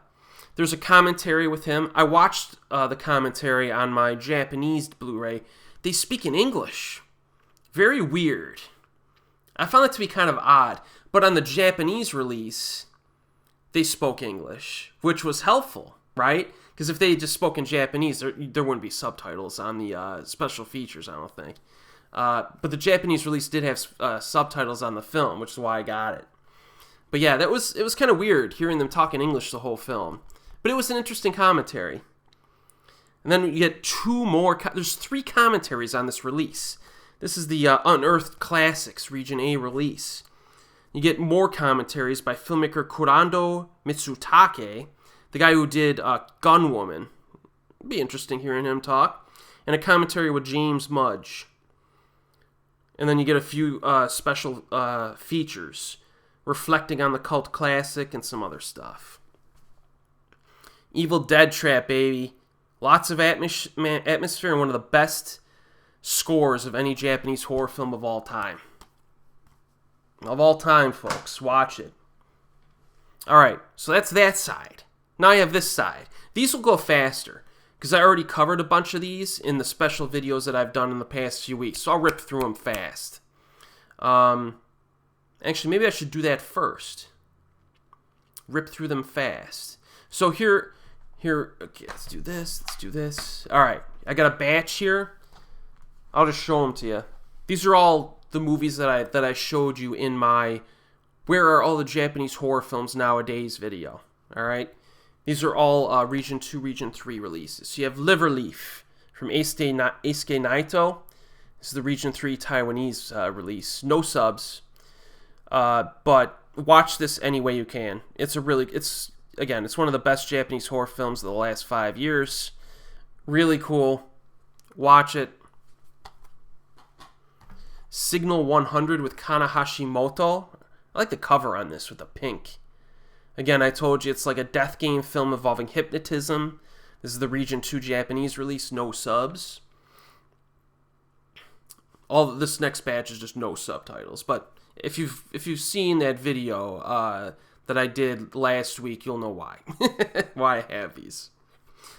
there's a commentary with him. I watched the commentary on my Japanese Blu-ray. They speak in English. Very weird. I found that to be kind of odd. But on the Japanese release, they spoke English, which was helpful, right? Because if they just spoke in Japanese, there wouldn't be subtitles on the special features, I don't think. But the Japanese release did have subtitles on the film, which is why I got it. But yeah, it was kind of weird hearing them talk in English the whole film. But it was an interesting commentary. And then you get two more. There's 3 commentaries on this release. This is the Unearthed Classics Region A release. You get more commentaries by filmmaker Kurando Mitsutake, the guy who did Gunwoman. It'd be interesting hearing him talk. And a commentary with James Mudge. And then you get a few special features reflecting on the cult classic and some other stuff. Evil Dead Trap, baby. Lots of atmosphere and one of the best scores of any Japanese horror film of all time. Of all time, folks. Watch it. Alright, so that's that side. Now I have this side. These will go faster, because I already covered a bunch of these in the special videos that I've done in the past few weeks, so I'll rip through them fast. Actually, maybe I should do that first. Rip through them fast. So here, okay, let's do this. Alright, I got a batch here. I'll just show them to you. These are all the movies that I showed you in my Where Are All the Japanese Horror Films Nowadays video. Alright? These are all Region 2, Region 3 releases. So you have Liverleaf from Eisuke Naito. This is the Region 3 Taiwanese release. No subs. But watch this any way you can. It's one of the best Japanese horror films of the last 5 years. Really cool. Watch it. Signal 100 with Kana Hashimoto. I like the cover on this with the pink. Again, I told you it's like a death game film involving hypnotism. This is the Region 2 Japanese release, no subs. All this next batch is just no subtitles. But if you've seen that video that I did last week, you'll know why. Why I have these.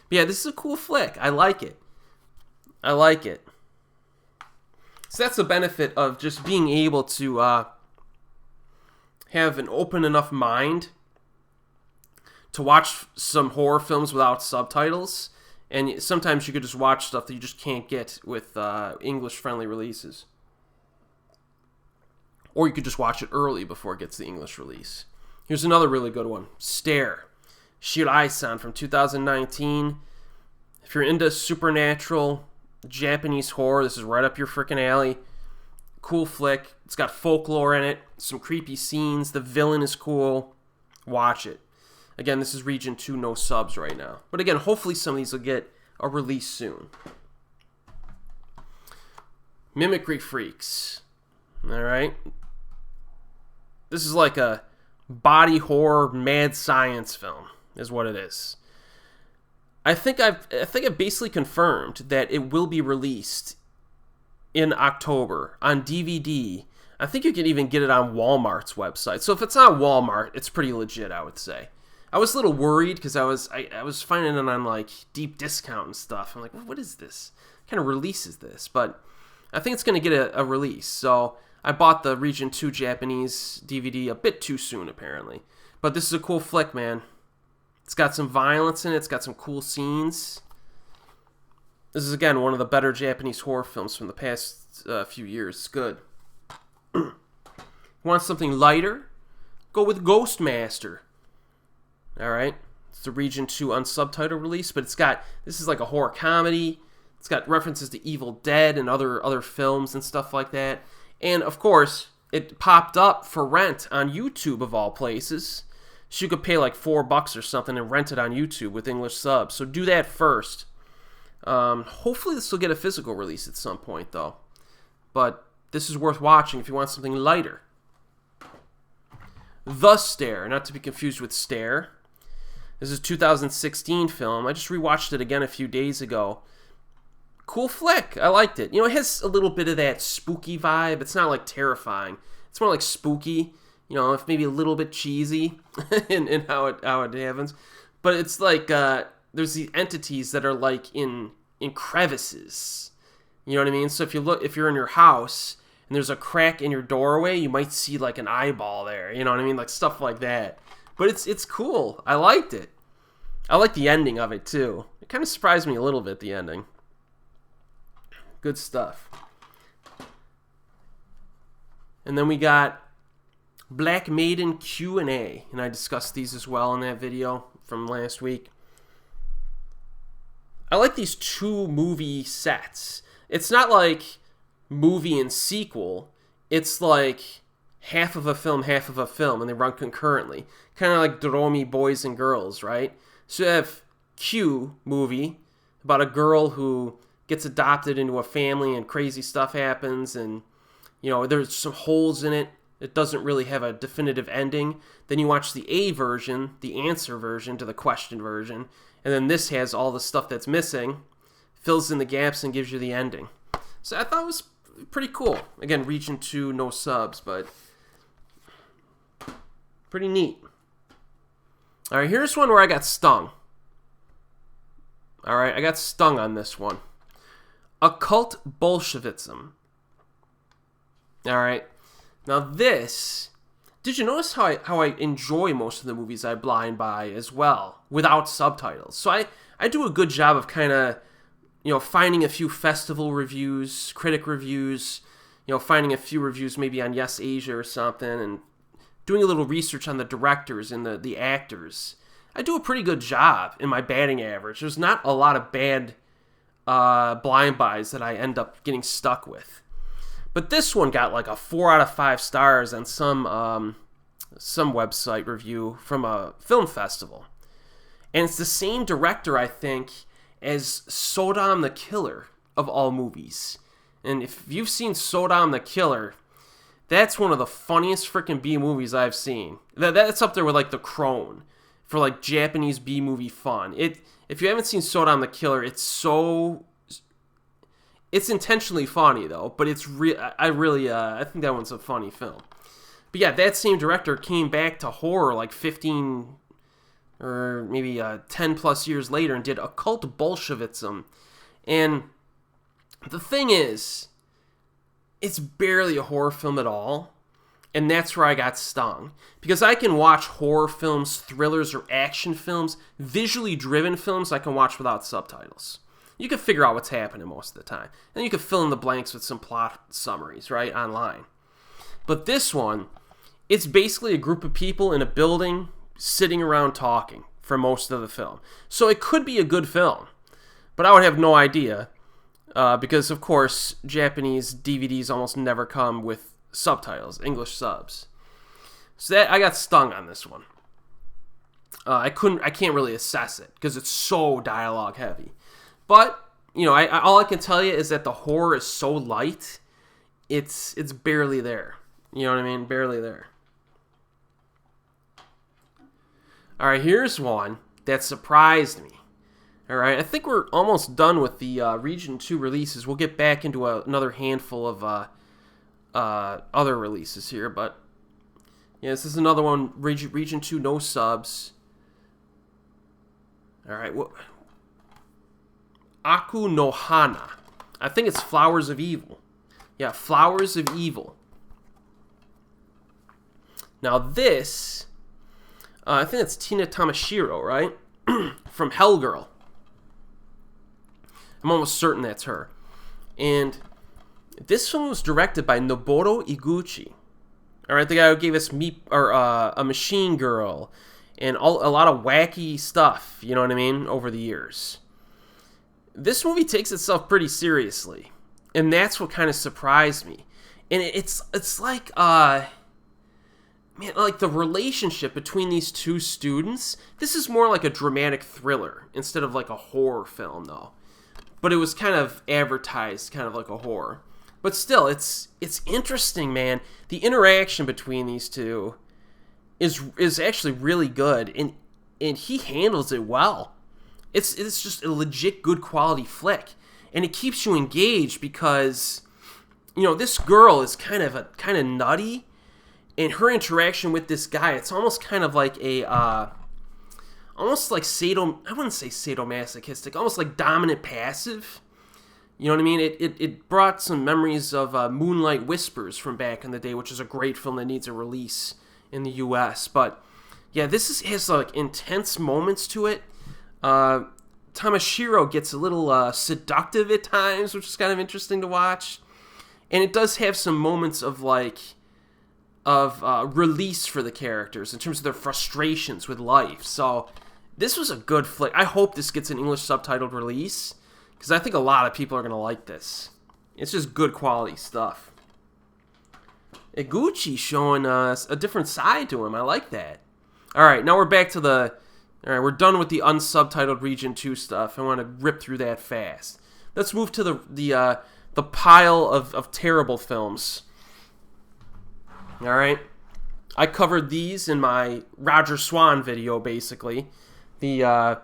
But yeah, this is a cool flick. I like it. So that's the benefit of just being able to have an open enough mind to watch some horror films without subtitles. And sometimes you could just watch stuff that you just can't get with English-friendly releases. Or you could just watch it early before it gets the English release. Here's another really good one. Stare. Shirai-san from 2019 If you're into supernatural Japanese horror, this is right up your freaking alley. Cool flick. It's got folklore in it, some creepy scenes. The villain is cool. Watch it. Again, this is Region 2, no subs right now. But again, hopefully some of these will get a release soon. Mimicry Freaks. Alright. This is like a body horror mad science film, is what it is. I think I've basically confirmed that it will be released in October on DVD. I think you can even get it on Walmart's website. So if it's on Walmart, it's pretty legit, I would say. I was a little worried because I was finding it on like deep discount and stuff. I'm like, what is this? What kind of release is this? But I think it's going to get a release. So I bought the Region 2 Japanese DVD a bit too soon, apparently. But this is a cool flick, man. It's got some violence in it. It's got some cool scenes. This is, again, one of the better Japanese horror films from the past few years. It's good. Want something lighter? Go with Ghostmaster. Alright? It's the Region 2 unsubtitled release, but this is like a horror comedy. It's got references to Evil Dead and other films and stuff like that. And, of course, it popped up for rent on YouTube, of all places. So you could pay like $4 or something and rent it on YouTube with English subs. So do that first. Hopefully this will get a physical release at some point, though. But this is worth watching if you want something lighter. The Stare, not to be confused with Stare. This is a 2016 film. I just rewatched it again a few days ago. Cool flick. I liked it. You know, it has a little bit of that spooky vibe. It's not like terrifying. It's more like spooky. You know, if maybe a little bit cheesy in how it happens. But it's like there's these entities that are like in crevices. You know what I mean? So if you're in your house and there's a crack in your doorway, you might see like an eyeball there. You know what I mean? Like stuff like that. But it's cool. I liked it. I like the ending of it too. It kind of surprised me a little bit, the ending. Good stuff. And then we got Black Maiden Q&A, and I discussed these as well in that video from last week. I like these two movie sets. It's not like movie and sequel. It's like half of a film, and they run concurrently. Kind of like Dorome Boys and Girls, right? So you have Q movie about a girl who gets adopted into a family and crazy stuff happens, and you know there's some holes in it. It doesn't really have a definitive ending. Then you watch the A version, the answer version to the question version, and then this has all the stuff that's missing, fills in the gaps, and gives you the ending. So I thought it was pretty cool. Again, Region 2, no subs, but pretty neat. All right, here's one where I got stung. All right, I got stung on this one. Occult Bolshevism. All right. Now this, did you notice how I enjoy most of the movies I blind buy as well, without subtitles? So I do a good job of kind of, you know, finding a few festival reviews, critic reviews, you know, finding a few reviews maybe on Yes Asia or something, and doing a little research on the directors and the actors. I do a pretty good job in my batting average. There's not a lot of bad blind buys that I end up getting stuck with. But this one got like a 4 out of 5 stars on some website review from a film festival. And it's the same director, I think, as Sodom the Killer, of all movies. And if you've seen Sodom the Killer, that's one of the funniest freaking B movies I've seen. That's up there with like The Crone for like Japanese B movie fun. If you haven't seen Sodom the Killer, it's intentionally funny though, but it's I think that one's a funny film. But yeah, that same director came back to horror like 15 or maybe 10 plus years later and did Occult Bolshevism. And the thing is, it's barely a horror film at all. And that's where I got stung. Because I can watch horror films, thrillers, or action films, visually driven films I can watch without subtitles. You can figure out what's happening most of the time. And you can fill in the blanks with some plot summaries, right, online. But this one, it's basically a group of people in a building sitting around talking for most of the film. So it could be a good film. But I would have no idea, because, of course, Japanese DVDs almost never come with subtitles, English subs. So I got stung on this one. I can't really assess it because it's so dialogue heavy. But you know, all I can tell you is that the horror is so light, it's barely there. You know what I mean? Barely there. All right, here's one that surprised me. All right, I think we're almost done with the Region 2 releases. We'll get back into another handful of other releases here, but yeah, this is another one. Region 2, no subs. All right, Aku no Hana. I think it's Flowers of Evil. Yeah, Flowers of Evil. Now this, I think it's Tina Tamashiro, right? From Hellgirl. I'm almost certain that's her. And this film was directed by Noboru Iguchi. All right, the guy who gave us a Machine Girl and a lot of wacky stuff, you know what I mean, over the years. This movie takes itself pretty seriously, and that's what kind of surprised me. And it's like like the relationship between these two students. This is more like a dramatic thriller instead of like a horror film, though. But it was kind of advertised kind of like a horror. But still, it's interesting, man. The interaction between these two is actually really good, and he handles it well. It's just a legit good quality flick, and it keeps you engaged because, you know, this girl is kind of nutty, and her interaction with this guy, it's almost kind of like almost like I wouldn't say sadomasochistic, almost like dominant passive. You know what I mean? It brought some memories of Moonlight Whispers from back in the day, which is a great film that needs a release in the U.S. But yeah, this has like intense moments to it. Tamashiro gets a little seductive at times, which is kind of interesting to watch. And it does have some moments of release for the characters in terms of their frustrations with life. So this was a good flick. I hope this gets an English subtitled release, because I think a lot of people are going to like this. It's just good quality stuff. Iguchi showing us a different side to him. I like that. All right, now we're back to all right, we're done with the unsubtitled Region 2 stuff. I want to rip through that fast. Let's move to the pile of terrible films. All right. I covered these in my Roger Swan video, basically. The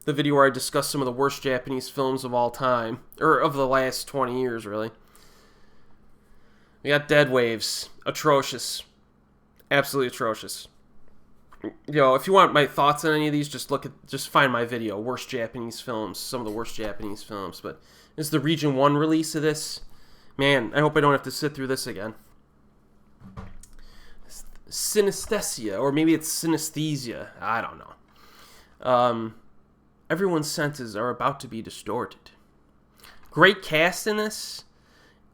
video where I discussed some of the worst Japanese films of all time. Or of the last 20 years, really. We got Dead Waves. Atrocious. Absolutely atrocious. You know, if you want my thoughts on any of these, just find my video, worst Japanese films, some of the worst Japanese films. But this is the Region 1 release of this. Man, I hope I don't have to sit through this again. Synesthesia, or maybe it's Synesthesia. I don't know. Everyone's senses are about to be distorted. Great cast in this.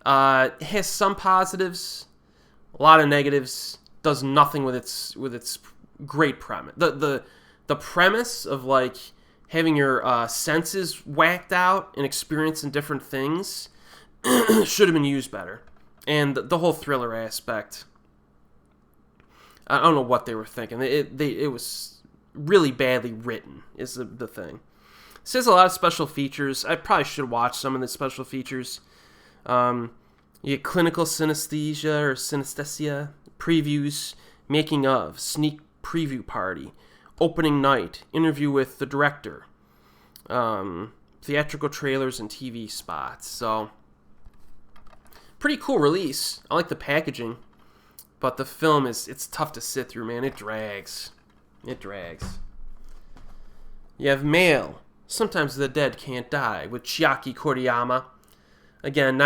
It has some positives, a lot of negatives. Does nothing with its great premise. The premise of like having your senses whacked out and experiencing different things should have been used better. And the whole thriller aspect, I don't know what they were thinking. It was really badly written, is the thing. It says a lot of special features. I probably should watch some of the special features. You get clinical synesthesia or synesthesia, previews, making of, sneak preview party, opening night, interview with the director, theatrical trailers and TV spots. So, pretty cool release. I like the packaging. But the film it's tough to sit through, man. It drags. It drags. You have Mail. Sometimes the Dead Can't Die with Chiaki Koriyama. Again,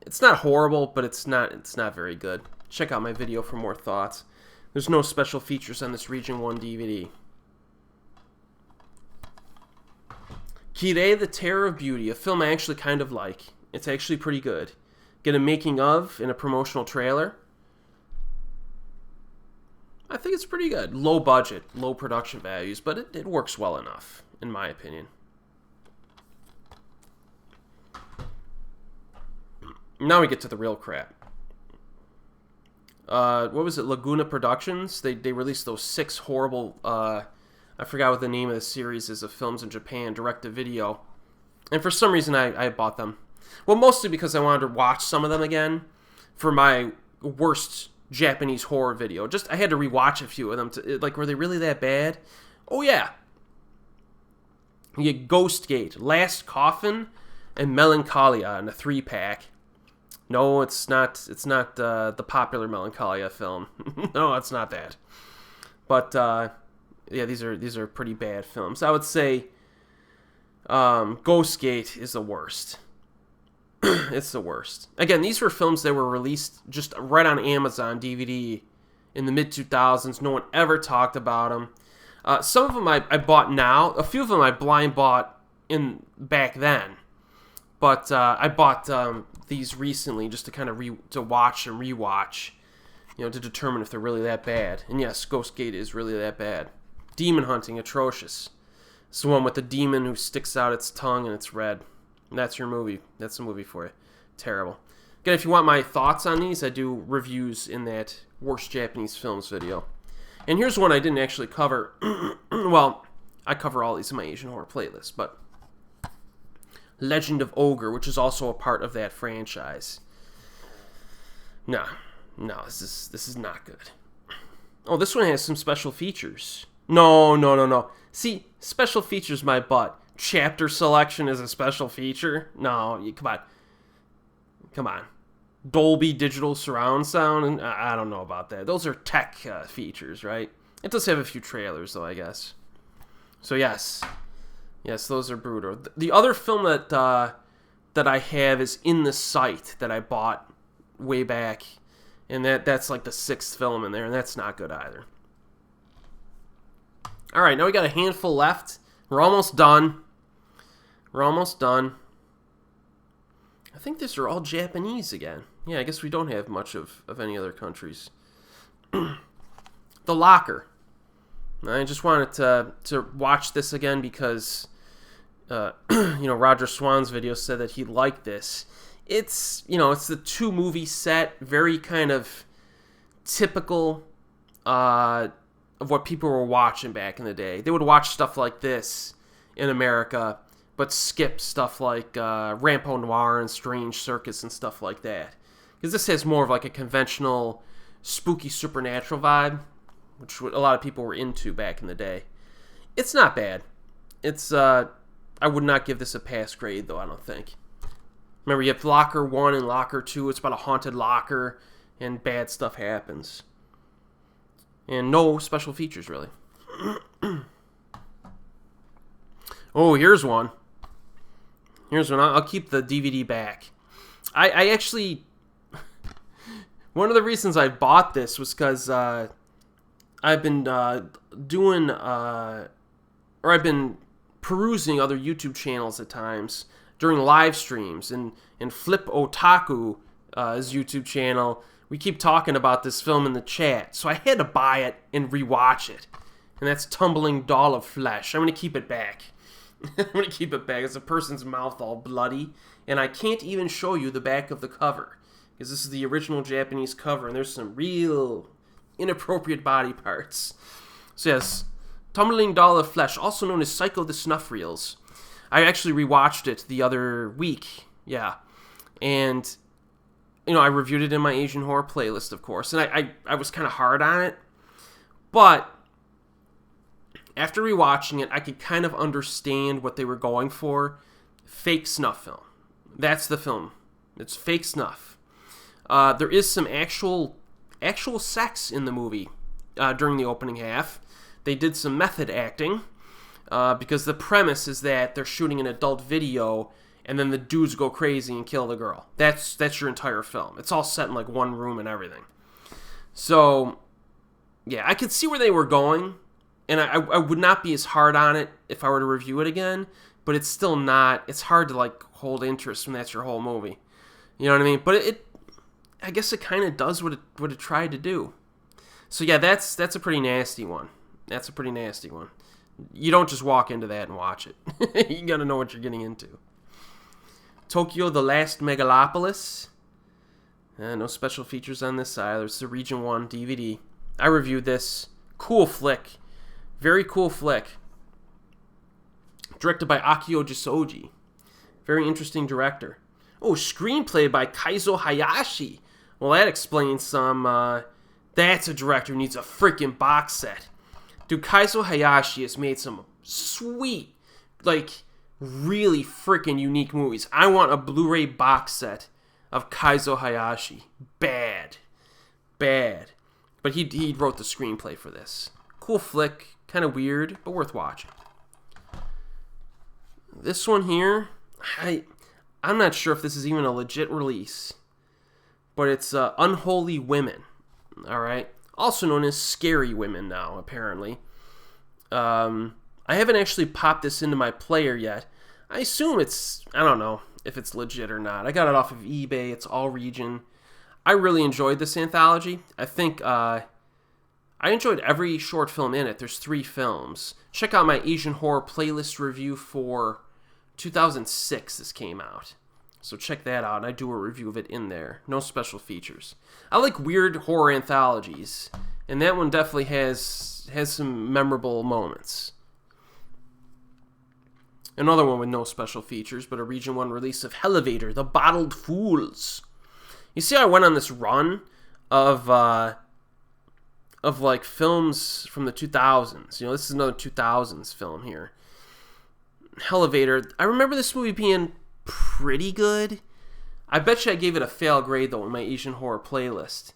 it's not horrible, but it's not very good. Check out my video for more thoughts. There's no special features on this Region 1 DVD. Kirei, the Terror of Beauty, a film I actually kind of like. It's actually pretty good. Get a making of in a promotional trailer. I think it's pretty good. Low budget, low production values, but it works well enough, in my opinion. Now we get to the real crap. What was it? Laguna Productions? They released those 6 horrible... I forgot what the name of the series is of films in Japan, direct-to-video. And for some reason, I bought them. Well, mostly because I wanted to watch some of them again for my worst Japanese horror video. I had to rewatch a few of them. Were they really that bad? Oh, yeah. You get Ghost Gate, Last Coffin, and Melancholia in a 3-pack. No, it's not. It's not the popular Melancholia film. No, it's not that. But yeah, these are pretty bad films. I would say Ghost Gate is the worst. It's the worst. Again, these were films that were released just right on Amazon DVD in the mid-2000s. No one ever talked about them. Some of them I bought now. A few of them I blind bought back then. But I bought these recently just to kind of to watch and rewatch, to determine if they're really that bad. And yes, Ghost Gate is really that bad. Demon Hunting, atrocious. It's the one with the demon who sticks out its tongue and it's red. And that's your movie. That's the movie for you. Terrible. Again, if you want my thoughts on these, I do reviews in that worst Japanese films video. And here's one I didn't actually cover. Well, I cover all these in my Asian horror playlist, but Legend of Ogre, which is also a part of that franchise. No, this is not good. Oh, this one has some special features. No. See, special features my butt. Chapter selection is a special feature? No, come on. Dolby Digital Surround Sound? I don't know about that. Those are tech features, right? It does have a few trailers, though, I guess. So, yes, those are brutal. The other film that I have is In the Sight that I bought way back, and that's like the 6th film in there, and that's not good either. All right, now we got a handful left. We're almost done. I think these are all Japanese again. Yeah, I guess we don't have much of any other countries. The Locker. I just wanted to watch this again because, Roger Swan's video said that he liked this. It's the 2-movie set, very kind of typical of what people were watching back in the day. They would watch stuff like this in America, but skip stuff like Rampo Noir and Strange Circus and stuff like that. Because this has more of like a conventional spooky supernatural vibe, which a lot of people were into back in the day. It's not bad. It's I would not give this a pass grade, though, I don't think. Remember, you have Locker 1 and Locker 2. It's about a haunted locker, and bad stuff happens. And no special features, really. Oh, here's one. I'll keep the DVD back. I actually... One of the reasons I bought this was because I've been I've been perusing other YouTube channels at times during live streams, and Flip Otaku, his YouTube channel, we keep talking about this film in the chat, so I had to buy it and rewatch it. And that's Tumbling Doll of Flesh. I'm going to keep it back. It's a person's mouth all bloody, and I can't even show you the back of the cover, because this is the original Japanese cover, and there's some real inappropriate body parts. So yes, Tumbling Doll of Flesh, also known as Psycho the Snuff Reels. I actually rewatched it the other week, yeah, and I reviewed it in my Asian horror playlist, of course, and I was kind of hard on it, but after rewatching it, I could kind of understand what they were going for. Fake snuff film. That's the film. It's fake snuff. There is some actual sex in the movie during the opening half. They did some method acting because the premise is that they're shooting an adult video and then the dudes go crazy and kill the girl. That's your entire film. It's all set in like one room and everything. So, yeah, I could see where they were going. And I would not be as hard on it if I were to review it again, but it's still not. It's hard to like hold interest when that's your whole movie. You know what I mean? But I guess it kind of does what it tried to do. So yeah, that's a pretty nasty one. You don't just walk into that and watch it. You gotta know what you're getting into. Tokyo: The Last Megalopolis. No special features on this either. It's the Region 1 DVD. I reviewed this. Cool flick. Very cool flick. Directed by Akio Jisoji. Very interesting director. Oh, screenplay by Kaizo Hayashi. Well, that explains some, that's a director who needs a freaking box set. Dude, Kaizo Hayashi has made some sweet, like, really freaking unique movies. I want a Blu-ray box set of Kaizo Hayashi. Bad. But he wrote the screenplay for this. Cool flick, kind of weird, but worth watching. This one here, I'm not sure if this is even a legit release, but it's Unholy Women, alright? Also known as Scary Women now, apparently. I haven't actually popped this into my player yet. I assume it's, I don't know if it's legit or not. I got it off of eBay. It's all region. I really enjoyed this anthology. I think I enjoyed every short film in it. There's 3 films. Check out my Asian horror playlist review for 2006 this came out. So check that out, and I do a review of it in there. No special features. I like weird horror anthologies, and that one definitely has some memorable moments. Another one with no special features, but a Region 1 release of Elevator, The Bottled Fools. You see, I went on this run of like films from the 2000s. You know, this is another 2000s film here. Elevator. I remember this movie being pretty good. I bet you I gave it a fail grade, though, in my Asian horror playlist.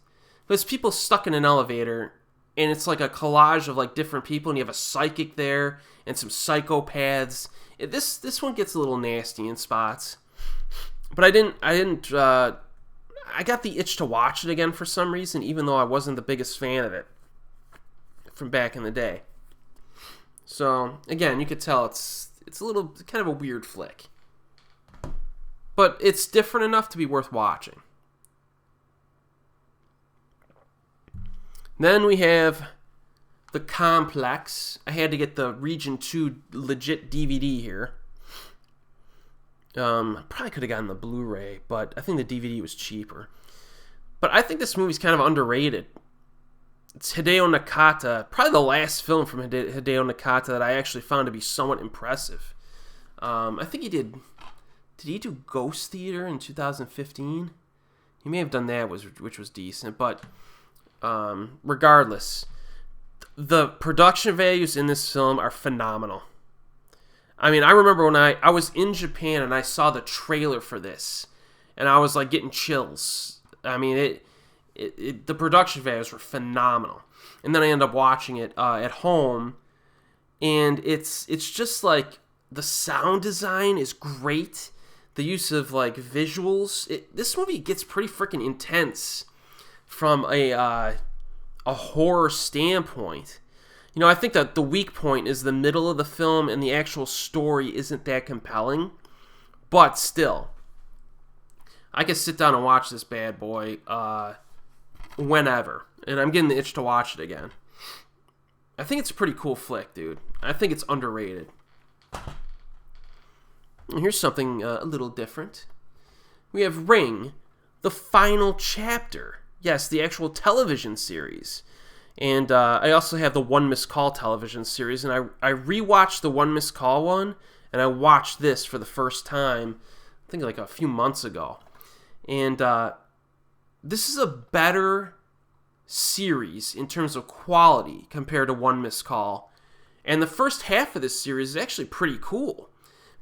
But it's people stuck in an elevator, and it's like a collage of like different people, and you have a psychic there, and some psychopaths. This one gets a little nasty in spots. But I got the itch to watch it again for some reason, even though I wasn't the biggest fan of it from back in the day. So, again, you could tell it's a little, kind of a weird flick. But it's different enough to be worth watching. Then we have The Complex. I had to get the Region 2 legit DVD here. I probably could have gotten the Blu-ray, but I think the DVD was cheaper. But I think this movie's kind of underrated. It's Hideo Nakata, probably the last film from Hideo Nakata that I actually found to be somewhat impressive. I think he did he do Ghost Theater in 2015? He may have done that, which was decent, but regardless, the production values in this film are phenomenal. I mean, I remember when I was in Japan and I saw the trailer for this, and I was like getting chills. I mean, the production values were phenomenal. And then I ended up watching it at home, and it's just like the sound design is great. The use of like visuals. This movie gets pretty freaking intense from a horror standpoint. You know, I think that the weak point is the middle of the film, and the actual story isn't that compelling. But still, I could sit down and watch this bad boy whenever. And I'm getting the itch to watch it again. I think it's a pretty cool flick, dude. I think it's underrated. And here's something a little different. We have Ring, the final chapter. Yes, the actual television series. And I also have the One Missed Call television series, and I rewatched the One Missed Call one, and I watched this for the first time, I think like a few months ago. And this is a better series in terms of quality compared to One Missed Call. And the first half of this series is actually pretty cool.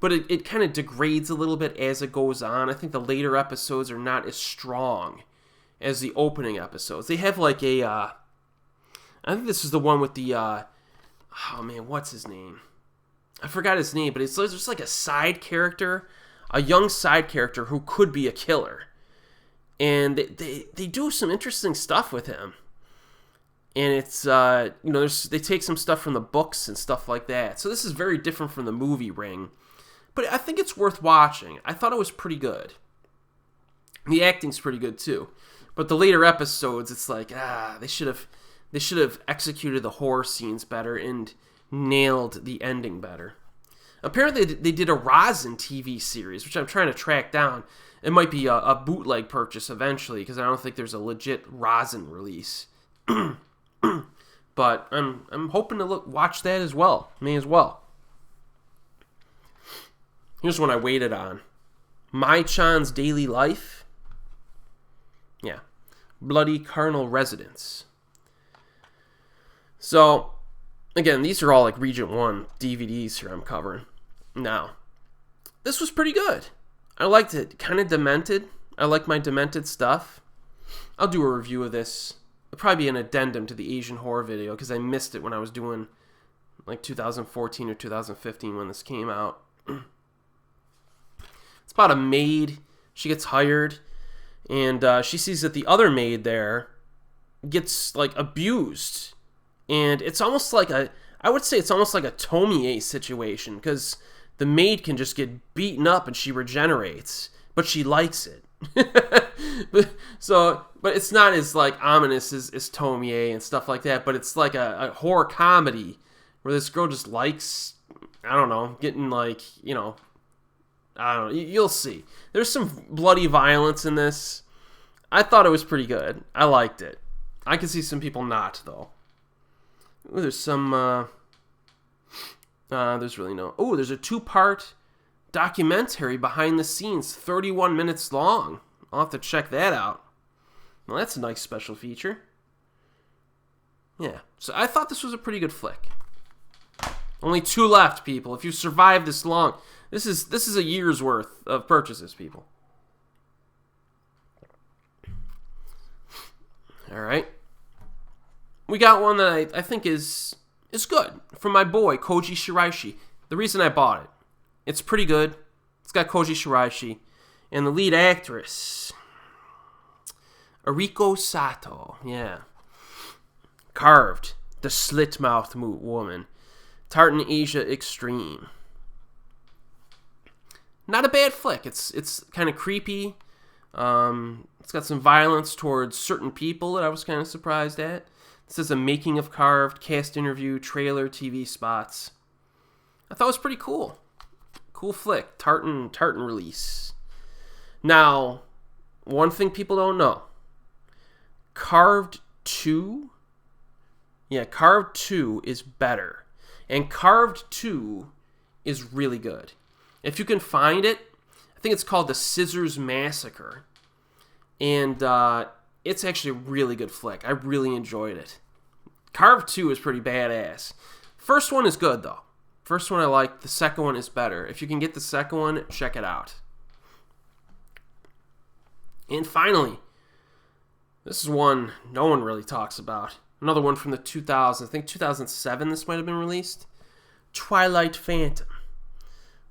But it kind of degrades a little bit as it goes on. I think the later episodes are not as strong as the opening episodes. They have like a... I think this is the one with the... oh man, what's his name? I forgot his name, but it's just like a side character. A young side character who could be a killer. And they do some interesting stuff with him. And it's, they take some stuff from the books and stuff like that. So this is very different from the movie Ring. But I think it's worth watching. I thought it was pretty good. The acting's pretty good too. But the later episodes, it's like, they should have executed the horror scenes better and nailed the ending better. Apparently they did a Rosin TV series, which I'm trying to track down. It might be a bootleg purchase eventually, because I don't think there's a legit Rosin release. But I'm hoping to watch that as well. May as well. Here's one I waited on. Mai-chan's Daily Life. Yeah. Bloody Carnal Residence. So, again, these are all like Region 1 DVDs here I'm covering. Now, this was pretty good. I liked it. Kind of demented. I like my demented stuff. I'll do a review of this. It'll probably be an addendum to the Asian horror video, because I missed it when I was doing like 2014 or 2015 when this came out. It's about a maid. She gets hired, and she sees that the other maid there gets like abused, and it's almost like I would say it's almost like a Tomie situation, because the maid can just get beaten up and she regenerates, but she likes it. but it's not as like ominous as Tomie and stuff like that, but it's like a horror comedy where this girl just likes, I don't know, getting like, you know, I don't know, you'll see. There's some bloody violence in this. I thought it was pretty good. I liked it. I can see some people not, though. Ooh, there's some, there's really no... Oh, there's a 2-part documentary behind the scenes, 31 minutes long. I'll have to check that out. Well, that's a nice special feature. Yeah, so I thought this was a pretty good flick. Only 2 left, people. If you survive this long, this is a year's worth of purchases, people. All right. We got one that I think is good, from my boy, Koji Shiraishi. The reason I bought it, it's pretty good. It's got Koji Shiraishi. And the lead actress, Ariko Sato. Yeah. Carved, the slit-mouthed woman. Tartan Asia Extreme. Not a bad flick. It's kind of creepy. It's got some violence towards certain people that I was kind of surprised at. This is a making of Carved, cast interview, trailer, TV spots. I thought it was pretty cool. Cool flick. Tartan release. Now, one thing people don't know. Carved 2? Yeah, Carved 2 is better. And Carved 2 is really good. If you can find it, I think it's called The Scissors Massacre. And it's actually a really good flick. I really enjoyed it. Carved 2 is pretty badass. First one is good, though. First one I liked. The second one is better. If you can get the second one, check it out. And finally, this is one no one really talks about. Another one from the 2000s. I think 2007 this might have been released. Twilight Phantom.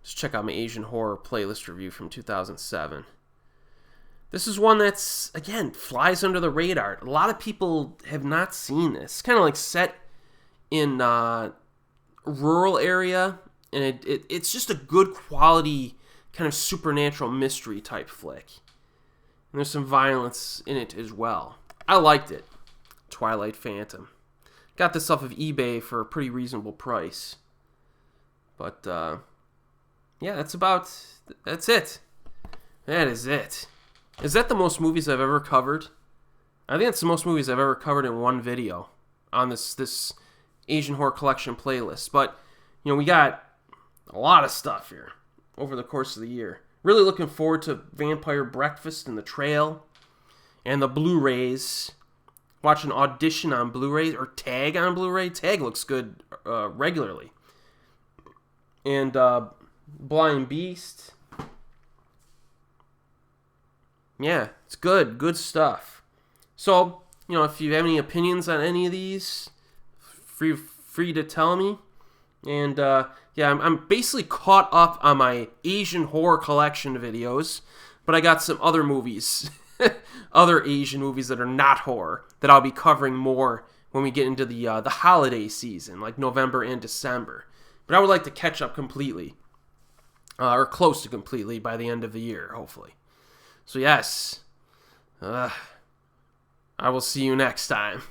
Just check out my Asian horror playlist review from 2007. This is one that's, again, flies under the radar. A lot of people have not seen this. It's kind of like set in a rural area, and it's just a good quality kind of supernatural mystery type flick. And there's some violence in it as well. I liked it. Twilight Phantom. Got this off of eBay for a pretty reasonable price. But, yeah, that's it. That is it. Is that the most movies I've ever covered? I think it's the most movies I've ever covered in one video on this Asian Horror Collection playlist. But, you know, we got a lot of stuff here over the course of the year. Really looking forward to Vampire Breakfast and The Trail and the Blu-rays. Watching Audition on Blu-ray or Tag on Blu-ray. Tag looks good regularly. And Blind Beast. Yeah, it's good. Good stuff. So, you know, if you have any opinions on any of these, free to tell me. And, yeah, I'm basically caught up on my Asian Horror Collection videos. But I got some other movies, other Asian movies that are not horror, that I'll be covering more when we get into the holiday season, like November and December. But I would like to catch up completely, or close to completely, by the end of the year, hopefully. So yes, I will see you next time.